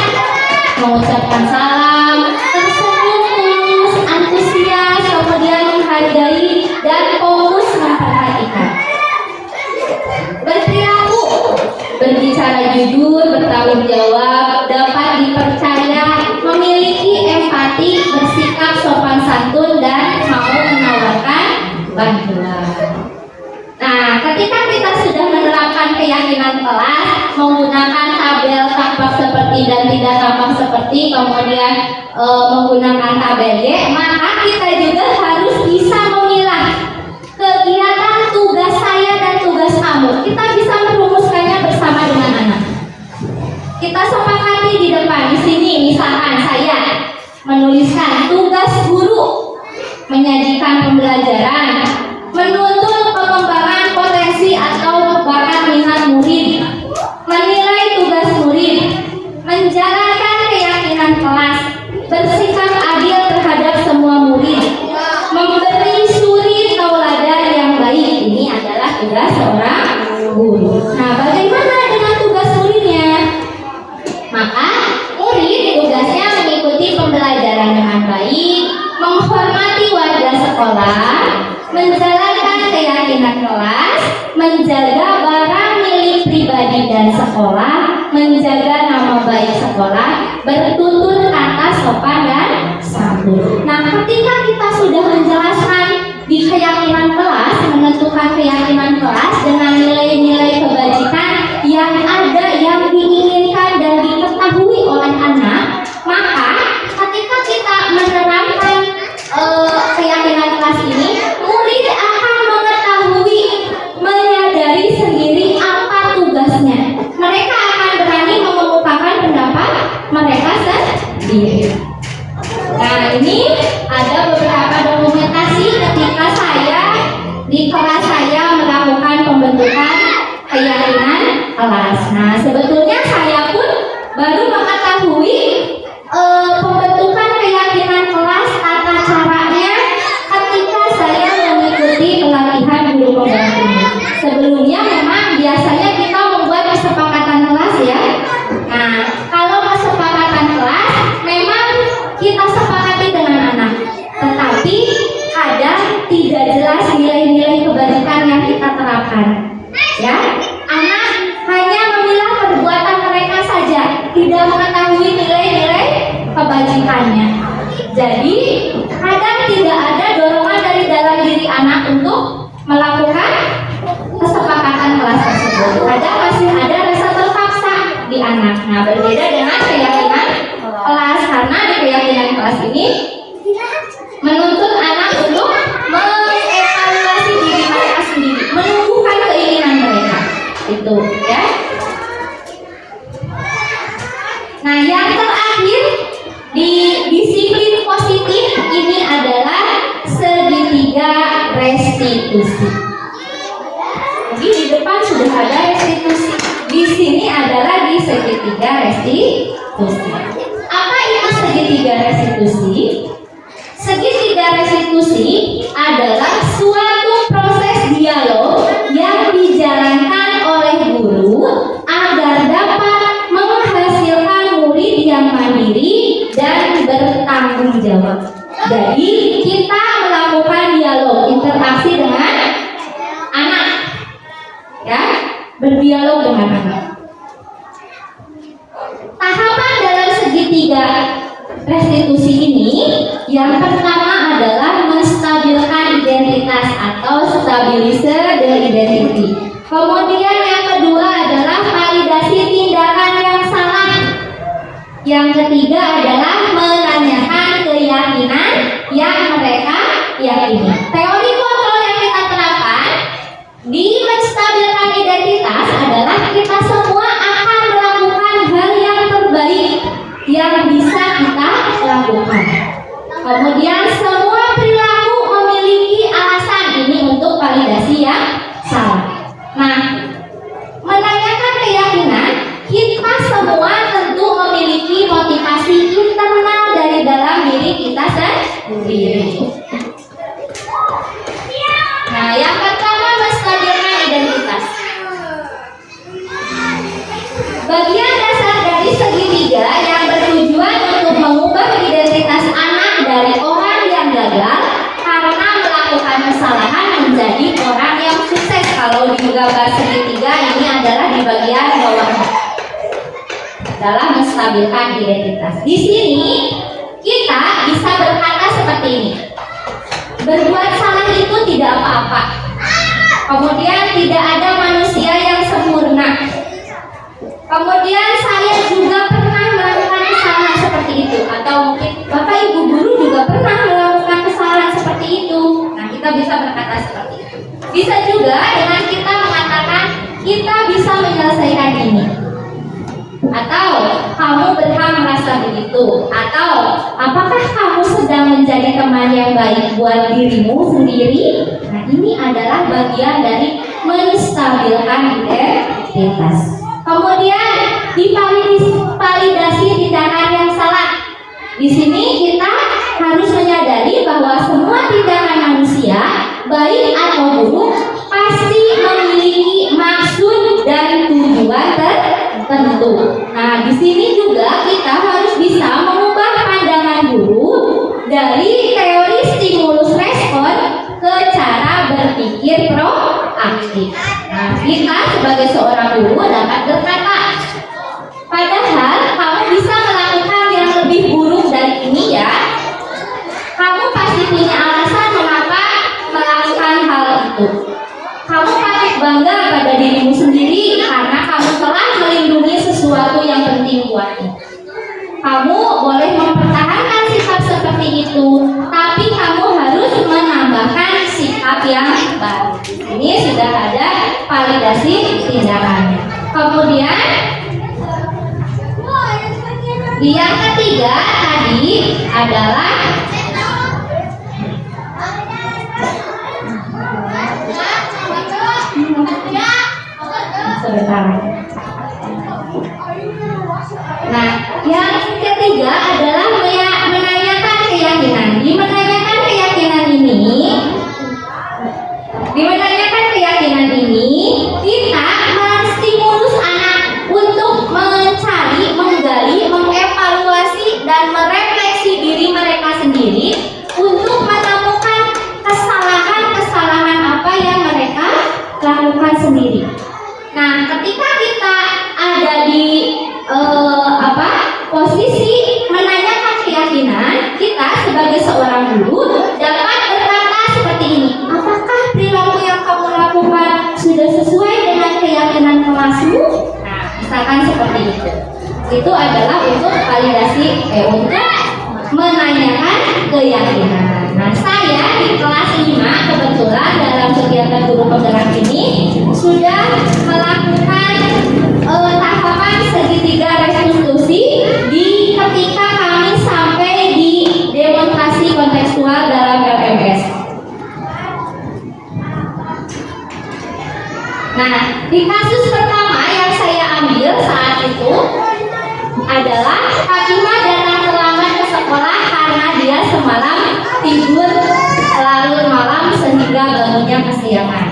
mengucapkan salam, tersenyum tulus, antusias, kemudian menghargai dan fokus memperhatikan. Berperilaku, berbicara jujur, bertanggung jawab, dapat dipercaya, memiliki empati, bersikap sopan santun, dan mau menawarkan bantuan. Nah, ketika kita sudah menerapkan keyakinan kelas, menggunakan tabel tampak seperti dan tidak tampak seperti, kemudian menggunakan tabel Y, maka kita juga harus bisa memilah kegiatan tugas saya dan tugas kamu. Kita bisa merumuskannya bersama dengan anak. Kita sepakati di depan, di sini misalkan saya menuliskan tugas guru, menyajikan pembelajaran, menuntun pengembangan potensi atau bakat minat murid, menilai tugas murid, menjalankan keyakinan kelas, bersikap adil terhadap semua murid, memberi suri tauladan yang baik. Ini adalah tugas seorang guru. Nah, bagaimana dengan tugas muridnya? Maka murid tugasnya mengikuti pembelajaran dengan baik, menghormati warga sekolah, menjalankan keyakinan kelas, menjaga barang milik pribadi dan sekolah, menjaga nama baik sekolah, bertutur kata sopan dan santun. Nah, ketika kita sudah menjelaskan di keyakinan kelas, menentukan keyakinan kelas dengan nilai-nilai kebajikan yang ada, yang diinginkan dan diketahui oleh anak, maka ketika kita menerapkan keyakinan kelas ini, murid akan mengetahui, menyadari sendiri apa tugasnya. Mereka akan berani mengemukakan pendapat mereka sendiri. Nah, ini ada beberapa dokumentasi ketika saya di kelas saya melakukan pembentukan keyakinan kelas. Nah, sebetulnya saya pun baru mengetahui pembentukan keyakinan kelas, tata caranya ketika saya mengikuti pelatihan guru pembantu. Sebelumnya memang biasanya kita membuat kesepakatan kelas ya. Nah, kalau kesepakatan kelas memang kita sepakati dengan anak, tetapi kadang tidak jelas nilai-nilai kebajikan yang kita terapkan. Ya, anak hanya memilah perbuatan mereka saja, tidak mengetahui nilai-nilai kebajikannya. Jadi kadang tidak ada dorongan dari dalam diri anak untuk melakukan kesepakatan kelas tersebut. Kadang masih ada rasa terpaksa di anak. Nah, berbeda dengan keyakinan kelas, karena di keyakinan kelas ini menuntut anak untuk mengevaluasi diri mereka sendiri, menumbuhkan keinginan mereka. Itu ya. Nah, yang terakhir di disiplin positif ini adalah segitiga restitusi. Jadi di depan sudah ada restitusi. Di sini adalah di segitiga restitusi. Apa itu segitiga restitusi? Segitiga restitusi adalah suatu proses dialog yang dijalankan oleh guru agar dapat menghasilkan murid yang mandiri dan bertanggung jawab. Jadi kita melakukan dialog, interaksi dengan anak, ya, berdialog dengan anak. Tahapan dalam segitiga restitusi ini, yang pertama adalah menstabilkan identitas atau stabilize the identity. Kemudian yang kedua adalah validasi tindakan yang salah. Yang ketiga adalah menanyakan keyakinan yang mereka yakini. Teori kontrol yang kita terapkan di menstabilkan Kemudian semua perilaku memiliki alasan, ini untuk validasi yang salah. Nah, menanyakan keyakinan, kita semua tentu memiliki motivasi internal dari dalam diri kita sendiri. Nah, yang pertama, menstabilkan identitas. Bagian dasar dari segitiga yang bertujuan untuk mengubah identitas anak dari orang yang gagal karena melakukan kesalahan menjadi orang yang sukses. Kalau di gambar segitiga ini adalah di bagian bawah dalam menstabilkan identitas. Di sini kita bisa berkata seperti ini: berbuat salah itu tidak apa-apa. Kemudian tidak ada manusia yang sempurna. Kemudian saya juga pernah melakukan kesalahan seperti itu, atau mungkin Bapak Ibu guru juga pernah melakukan kesalahan seperti itu. Nah, kita bisa berkata seperti itu. Bisa juga dengan kita mengatakan kita bisa menyelesaikan ini, atau kamu berhak merasa begitu, atau apakah kamu sedang menjadi teman yang baik buat dirimu sendiri. Nah, ini adalah bagian dari menstabilkan identitas. Kemudian divalidasi tindakan yang salah. Di sini kita harus menyadari bahwa semua tindakan manusia, baik atau buruk, pasti memiliki maksud dan tujuan tertentu. Nah, di sini juga kita harus bisa mengubah pandangan guru dari teori stimulus respon ke cara berpikir proaktif. Nah, kita sebagai seorang guru dapat berkata, padahal kamu bisa melakukan yang lebih buruk dari ini ya. Kamu pasti punya alasan mengapa melakukan hal itu. Kamu patut bangga pada dirimu sendiri karena kamu telah melindungi sesuatu yang penting buatmu. Kamu boleh mempertahankan sikap seperti itu, tapi kamu harus menambahkan sikap yang baru. Ini sudah ada validasi tindakannya. Kemudian yang ketiga tadi adalah sebentar. Nah, yang ketiga adalah menanyakan keyakinan. Di menanyakan keyakinan ini, kita menstimulus anak untuk mencari, menggali, mengevaluasi dan merefleksi diri mereka sendiri untuk menemukan kesalahan-kesalahan apa yang mereka lakukan sendiri. Nah, ketika kita ada di posisi menanyakan keyakinan, kita sebagai seorang guru dapat berkata seperti ini: apakah perilaku yang kamu lakukan sudah sesuai dengan keyakinan kelasmu? Nah, misalkan seperti itu. Itu adalah untuk validasi, untuk menanyakan keyakinan. Nah, saya di kelas 5 kebetulan dalam kegiatan guru penggerak ini sudah melakukan tahapan segitiga restitusi di ketika kami sampai di demonstrasi kontekstual dalam LMS. Nah, di kasus pertama yang saya ambil saat itu adalah Fatimah datang terlambat ke sekolah karena dia semalam tidur larut malam sehingga bangunnya kesiangan.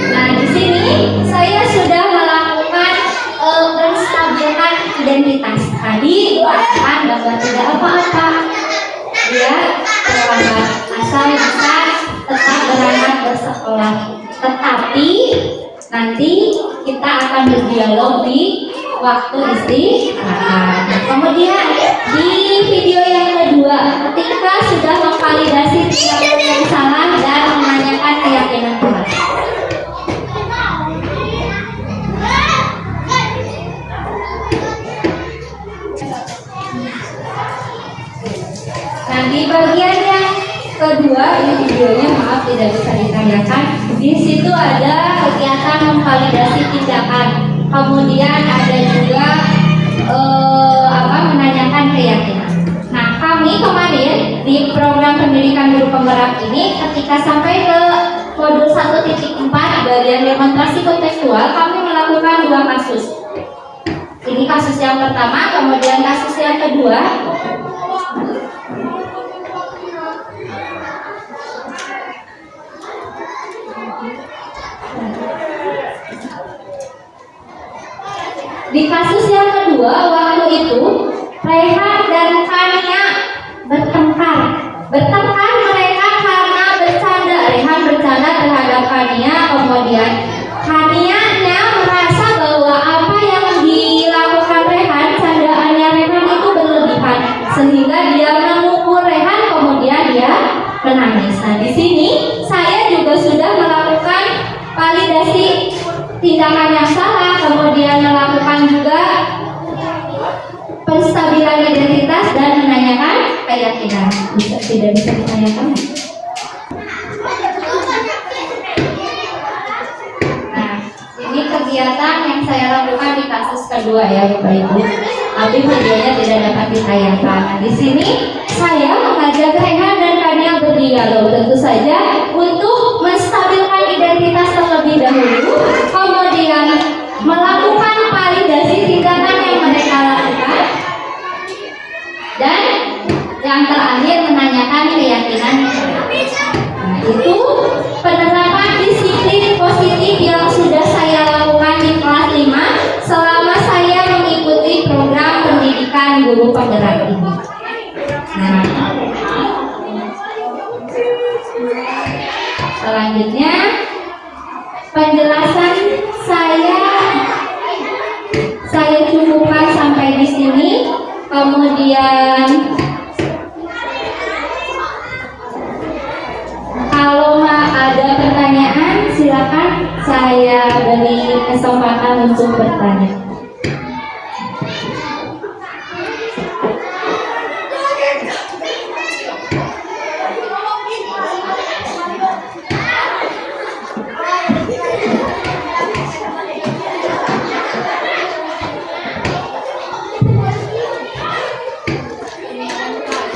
Nah, di sini saya sudah melakukan menstabilkan identitas. Tadi dikatakan bahwa tidak apa-apa, dia terlambat asal bisa tetap berangkat bersekolah. Tetapi nanti kita akan berdialog di waktu istirahat. Nah, kemudian di video yang kedua, ketika sudah memvalidasi tindakan yang salah dan menanyakan keyakinan kelas. Nah, di bagian yang kedua, ini videonya maaf tidak bisa ditayangkan. Di situ ada kegiatan memvalidasi tindakan. Kemudian ada juga menanyakan keyakinan. Nah, kami kemarin di program pendidikan guru penggerak ini ketika sampai ke modul 1.4 bagian demonstrasi kontekstual, kami melakukan 2 kasus. Ini kasus yang pertama, kemudian kasus yang kedua. Di kasus yang kedua, waktu itu Rehan dan Kania bertengkar. Bertengkar mereka karena bercanda. Rehan bercanda terhadap Kania, kemudian Kania-nya merasa bahwa apa yang dilakukan Rehan, candaannya Rehan itu berlebihan, sehingga dia memukul Rehan, kemudian dia menangis. Nah, di sini saya juga sudah melakukan validasi tindakan yang salah, kemudian melakukan juga penstabilan identitas dan menanyakan keyakinan. Tidak bisa ditanyakan. Nah, ini kegiatan yang saya lakukan di kasus kedua ya Bapak Ibu. Tapi videonya tidak dapat ditayangkan. Nah, di sini saya mengajak Rehan dan Kania berdialog, tentu saja untuk menstabilkan identitas terlebih dahulu, kemudian melakukan validasi tindakan yang mereka lakukan, dan yang terakhir menanyakan keyakinan. Nah, itu penerapan disiplin positif yang sudah saya lakukan di kelas 5 selama saya mengikuti program pendidikan guru penggerak ini. Nah, selanjutnya penjelasan saya cukupkan sampai di sini. Kemudian kalau ada pertanyaan silakan saya beri kesempatan untuk bertanya.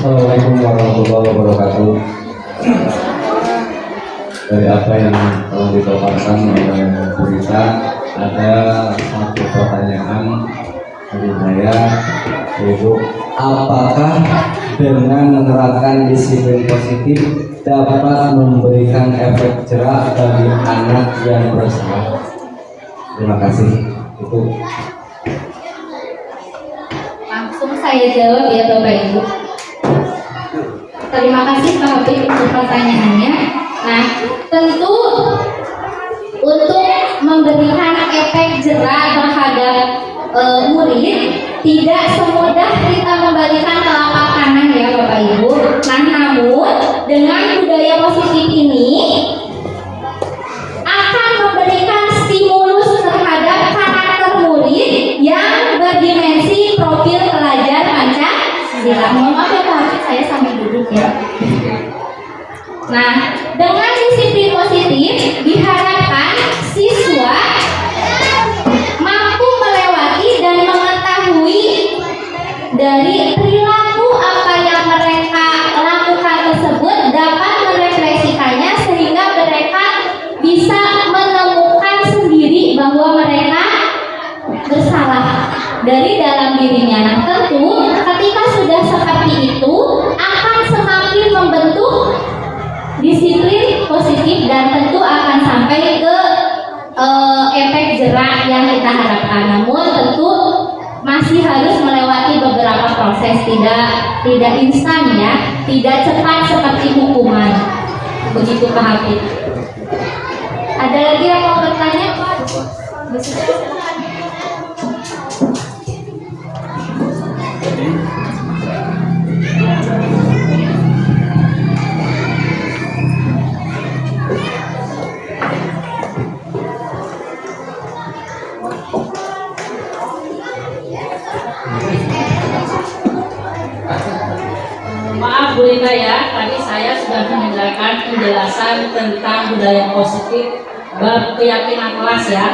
Assalamualaikum warahmatullahi wabarakatuh. Dari apa yang telah dipaparkan oleh berita, ada satu pertanyaan dari saya, yaitu apakah dengan menerapkan disiplin positif dapat memberikan efek jerah bagi anak yang bersalah? Terima kasih. Itu langsung saya jawab ya Bapak Ibu. Terima kasih Pak Habib untuk pertanyaannya. Nah, tentu untuk memberikan efek jerah terhadap murid tidak semudah kita membalikan telapak kanan ya Bapak Ibu. Nah, namun dengan budaya positif ini akan memberikan stimulus terhadap karakter murid yang berdimensi profil pelajar Pancasila. Mohon maaf ya Pak Habib, saya sambil duduk ya. Nah, dengan disiplin positif diharapkan siswa mampu melewati dan mengetahui dari perilaku apa yang mereka lakukan tersebut, dapat merefleksikannya sehingga mereka bisa menemukan sendiri bahwa mereka bersalah dari dalam dirinya. Nah, tentu ketika sudah seperti itu akan semakin membentuk disiplin positif dan tentu akan sampai ke efek jerah yang kita harapkan. Namun tentu masih harus melewati beberapa proses, tidak instan ya, tidak cepat seperti hukuman. Begitu Pak Habib. Ada lagi yang mau bertanya? Bu Rika ya, tadi saya sudah mendengarkan penjelasan tentang budaya positif bab keyakinan kelas ya.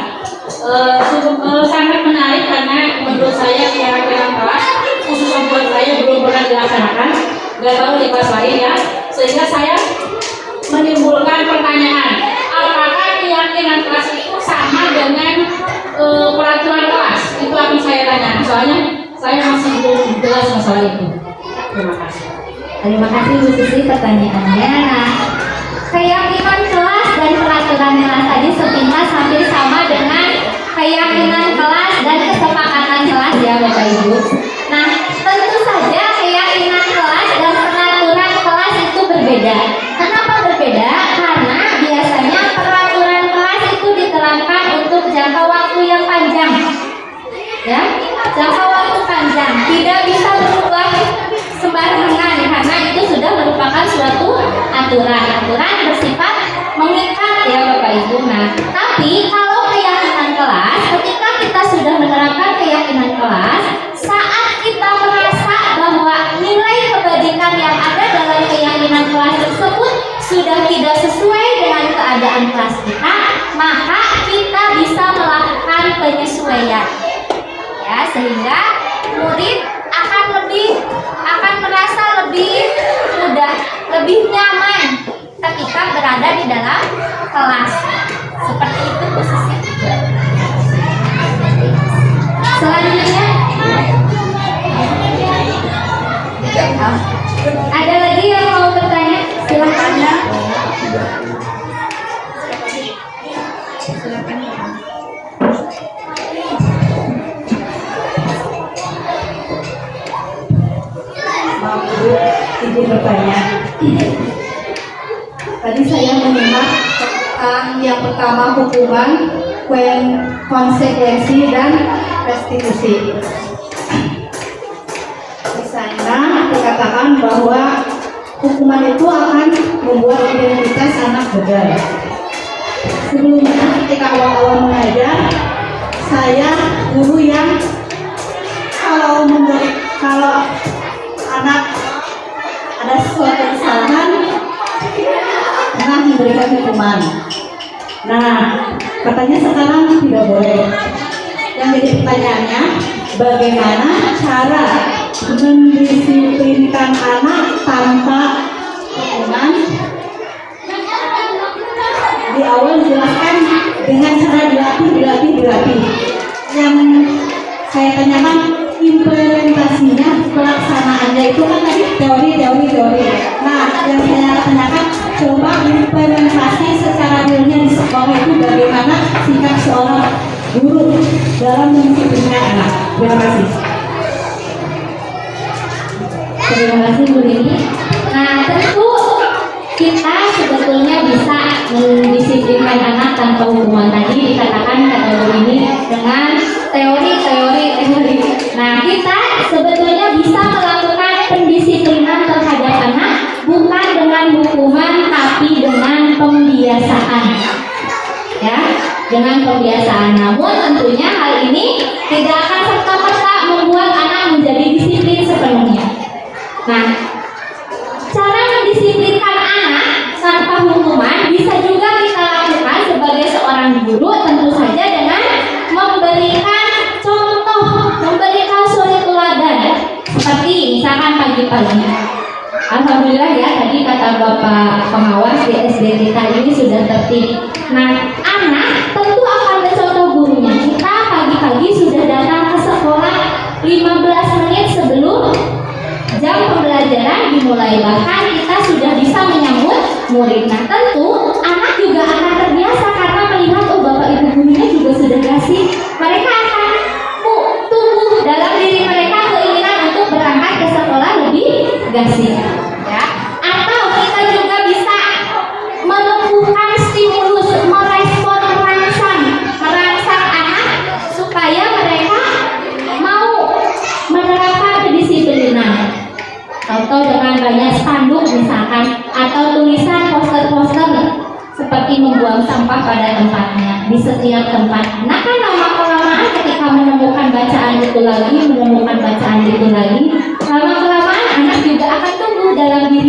Sangat menarik karena menurut saya keyakinan kelas khususnya buat saya belum pernah dilaksanakan, nggak tahu di kelas lain ya, sehingga saya menimbulkan pertanyaan, apakah keyakinan kelas itu sama dengan peraturan kelas? Itu akan saya tanya, soalnya saya masih belum jelas masalah itu. Terima kasih. Terima kasih Bu Susi pertanyaannya. Nah, keyakinan kelas dan peraturan kelas tadi sepintas hampir sama dengan keyakinan kelas dan kesepakatan kelas ya Bapak Ibu. Nah, tentu saja keyakinan kelas dan peraturan kelas itu berbeda. Kenapa berbeda? Karena biasanya peraturan kelas itu diterapkan untuk jangka waktu yang panjang. Ya, jangka waktu panjang, tidak bisa berubah sembarangan karena itu sudah merupakan suatu aturan bersifat mengikat ya Bapak Ibu. Nah, tapi kalau keyakinan kelas, ketika kita sudah menerapkan keyakinan kelas, saat kita merasa bahwa nilai kebajikan yang ada dalam keyakinan kelas tersebut sudah tidak sesuai dengan keadaan kelas kita, maka kita bisa melakukan penyesuaian. Ya, sehingga murid akan merasa lebih mudah, lebih nyaman ketika berada di dalam kelas. Seperti itu khususnya. Selanjutnya ada lagi yang mau bertanya? Silakan. Ibu bertanya. Tadi saya menyimak tentang yang pertama hukuman, konsekuensi dan restitusi. Di sana dikatakan bahwa hukuman itu akan membuat identitas anak beda. Sebelumnya ketika awal-awal mengajar, saya guru yang kalau anak ada sesuatu kesalahan memberikan hukuman. Nah, katanya sekarang tidak boleh. Yang jadi pertanyaannya, bagaimana cara mendisiplinkan anak tanpa hukuman? Di awal dijelaskan dengan cara dilatih. Yang saya tanyakan implementasinya, pelaksanaannya itu kan tadi teori. Nah, yang saya tanyakan, coba implementasi secara realnya di sekolah itu bagaimana sikap seorang guru dalam mendisiplinkan anak. Terima kasih. Terima kasih Bu Rini. Nah, tentu kita sebetulnya bisa mendisiplinkan anak tanpa hukuman. Tadi dikatakan kata Bu Rini dengan teori. Nah, kita sebetulnya bisa melakukan pendisiplinan terhadap anak bukan dengan hukuman tapi dengan pembiasaan. Ya, dengan pembiasaan. Namun tentunya hal ini tidak akan serta-merta membuat anak menjadi disiplin sepenuhnya. Nah, cara mendisiplinkan anak tanpa hukuman bisa juga kita lakukan sebagai seorang guru, tentu saja dengan memberikan contoh, memberikan suri teladan. Seperti misalkan pagi-pagi, alhamdulillah ya, tadi kata Bapak pengawas di SD kita ini sudah tertib. Nah, anak tentu akan mencontoh gurunya. Kita pagi-pagi sudah datang ke sekolah 15 menit sebelum jam pembelajaran dimulai, bahkan kita sudah bisa menyambut murid. Nah, tentu anak juga akan terbiasa karena melihat Bapak Ibu gurunya juga sudah kasih. Mereka akan tumbuh dalam diri mereka keinginan untuk berangkat ke sekolah lebih gasih. Ya. Atau kita juga bisa menumbuhkan stimulus, merangsang anak supaya mereka mau menerapkan kedisiplinan. Atau dengan banyak spanduk misalkan, atau tulisan poster-poster seperti membuang sampah pada tempatnya di setiap tempat. Nah, kan lama-kelamaan ketika menemukan bacaan itu lagi, lama-kelamaan anak juga akan tumbuh dalam diri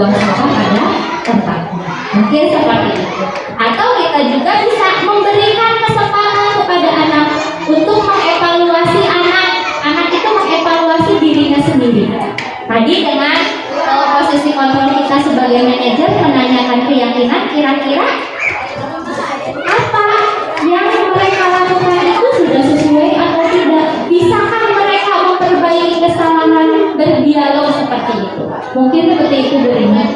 membuang sampah pada tempatnya. Mungkin seperti itu. Atau kita juga bisa memberikan kesempatan kepada anak untuk mengevaluasi anak. Anak itu mengevaluasi dirinya sendiri. Tadi dengan posisi kontrol kita sebagai manajer menanyakan keyakinan, kira-kira apa yang mereka lakukan itu sudah sesuai atau tidak? Bisakah mereka memperbaiki kesalahan, berdialog seperti itu? Mungkin seperti itu berinya.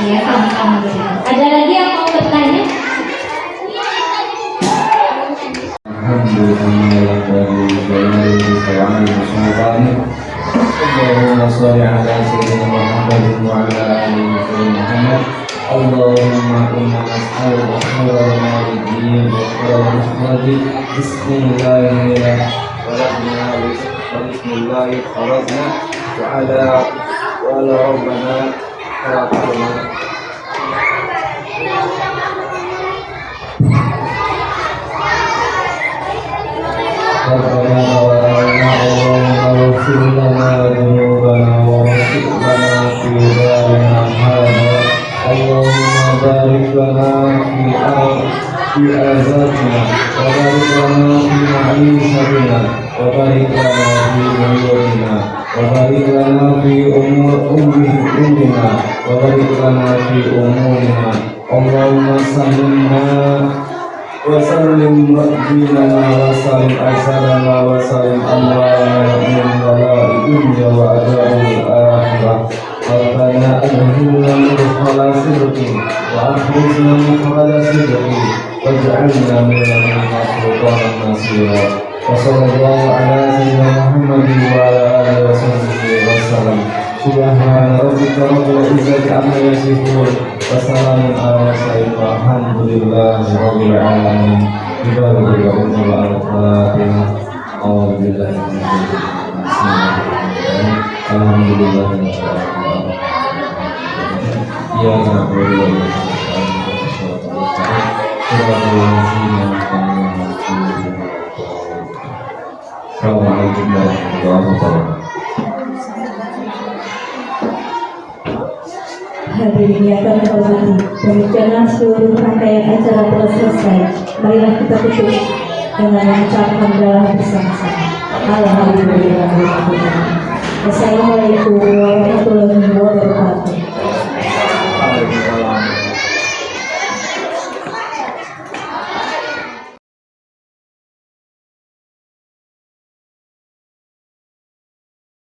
Ya, sama-sama berinya. Ada lagi yang mau bertanya? اللهم صل على سيدنا محمد وعلى آل سيدنا محمد. اللهم إنا نسألك خير ما بالدين وخير الرحمة. بسم الله ولدنا وبسم الله خرجنا وعلى ربنا خلقنا. ربنا واغفر لنا ذنوبنا ووفقنا في دارنا هذا. اللهم بارك لنا في آزاتنا وبارك لنا في معيشتنا وبارك لنا في بيوتنا وبارك لنا في أمور أمنا وبارك لنا في أمورنا. اللهم سلمنا وسلم ديننا وسلم أجسادنا وسلم أموالنا من بلاء الدنيا وعذاب الآخرة. ربنا أدخلنا مدخل صدق وأخرجنا مخرج صدق واجعلنا من الذين سلطانا نصيرا. وصلى الله على سيدنا محمد وعلى آله وصحبه وسلم. سبحان ربك رب العزة عما يصفون وسلام على المرسلين والحمد لله رب العالمين. ببارك لكم على الفاتحة. أعوذ بالله من الشيطان الرجيم. الحمد لله رب العالمين. إياك نعبد وإياك نستعين. Assalamualaikum warahmatullahi wabarakatuh. Hadirin yang kami hormati, demikianlah seluruh rangkaian acara telah selesai. Marilah kita tutup dengan mengucapkan doa bersama-sama. Alhamdulillah. Wassalamualaikum warahmatullahi wabarakatuh.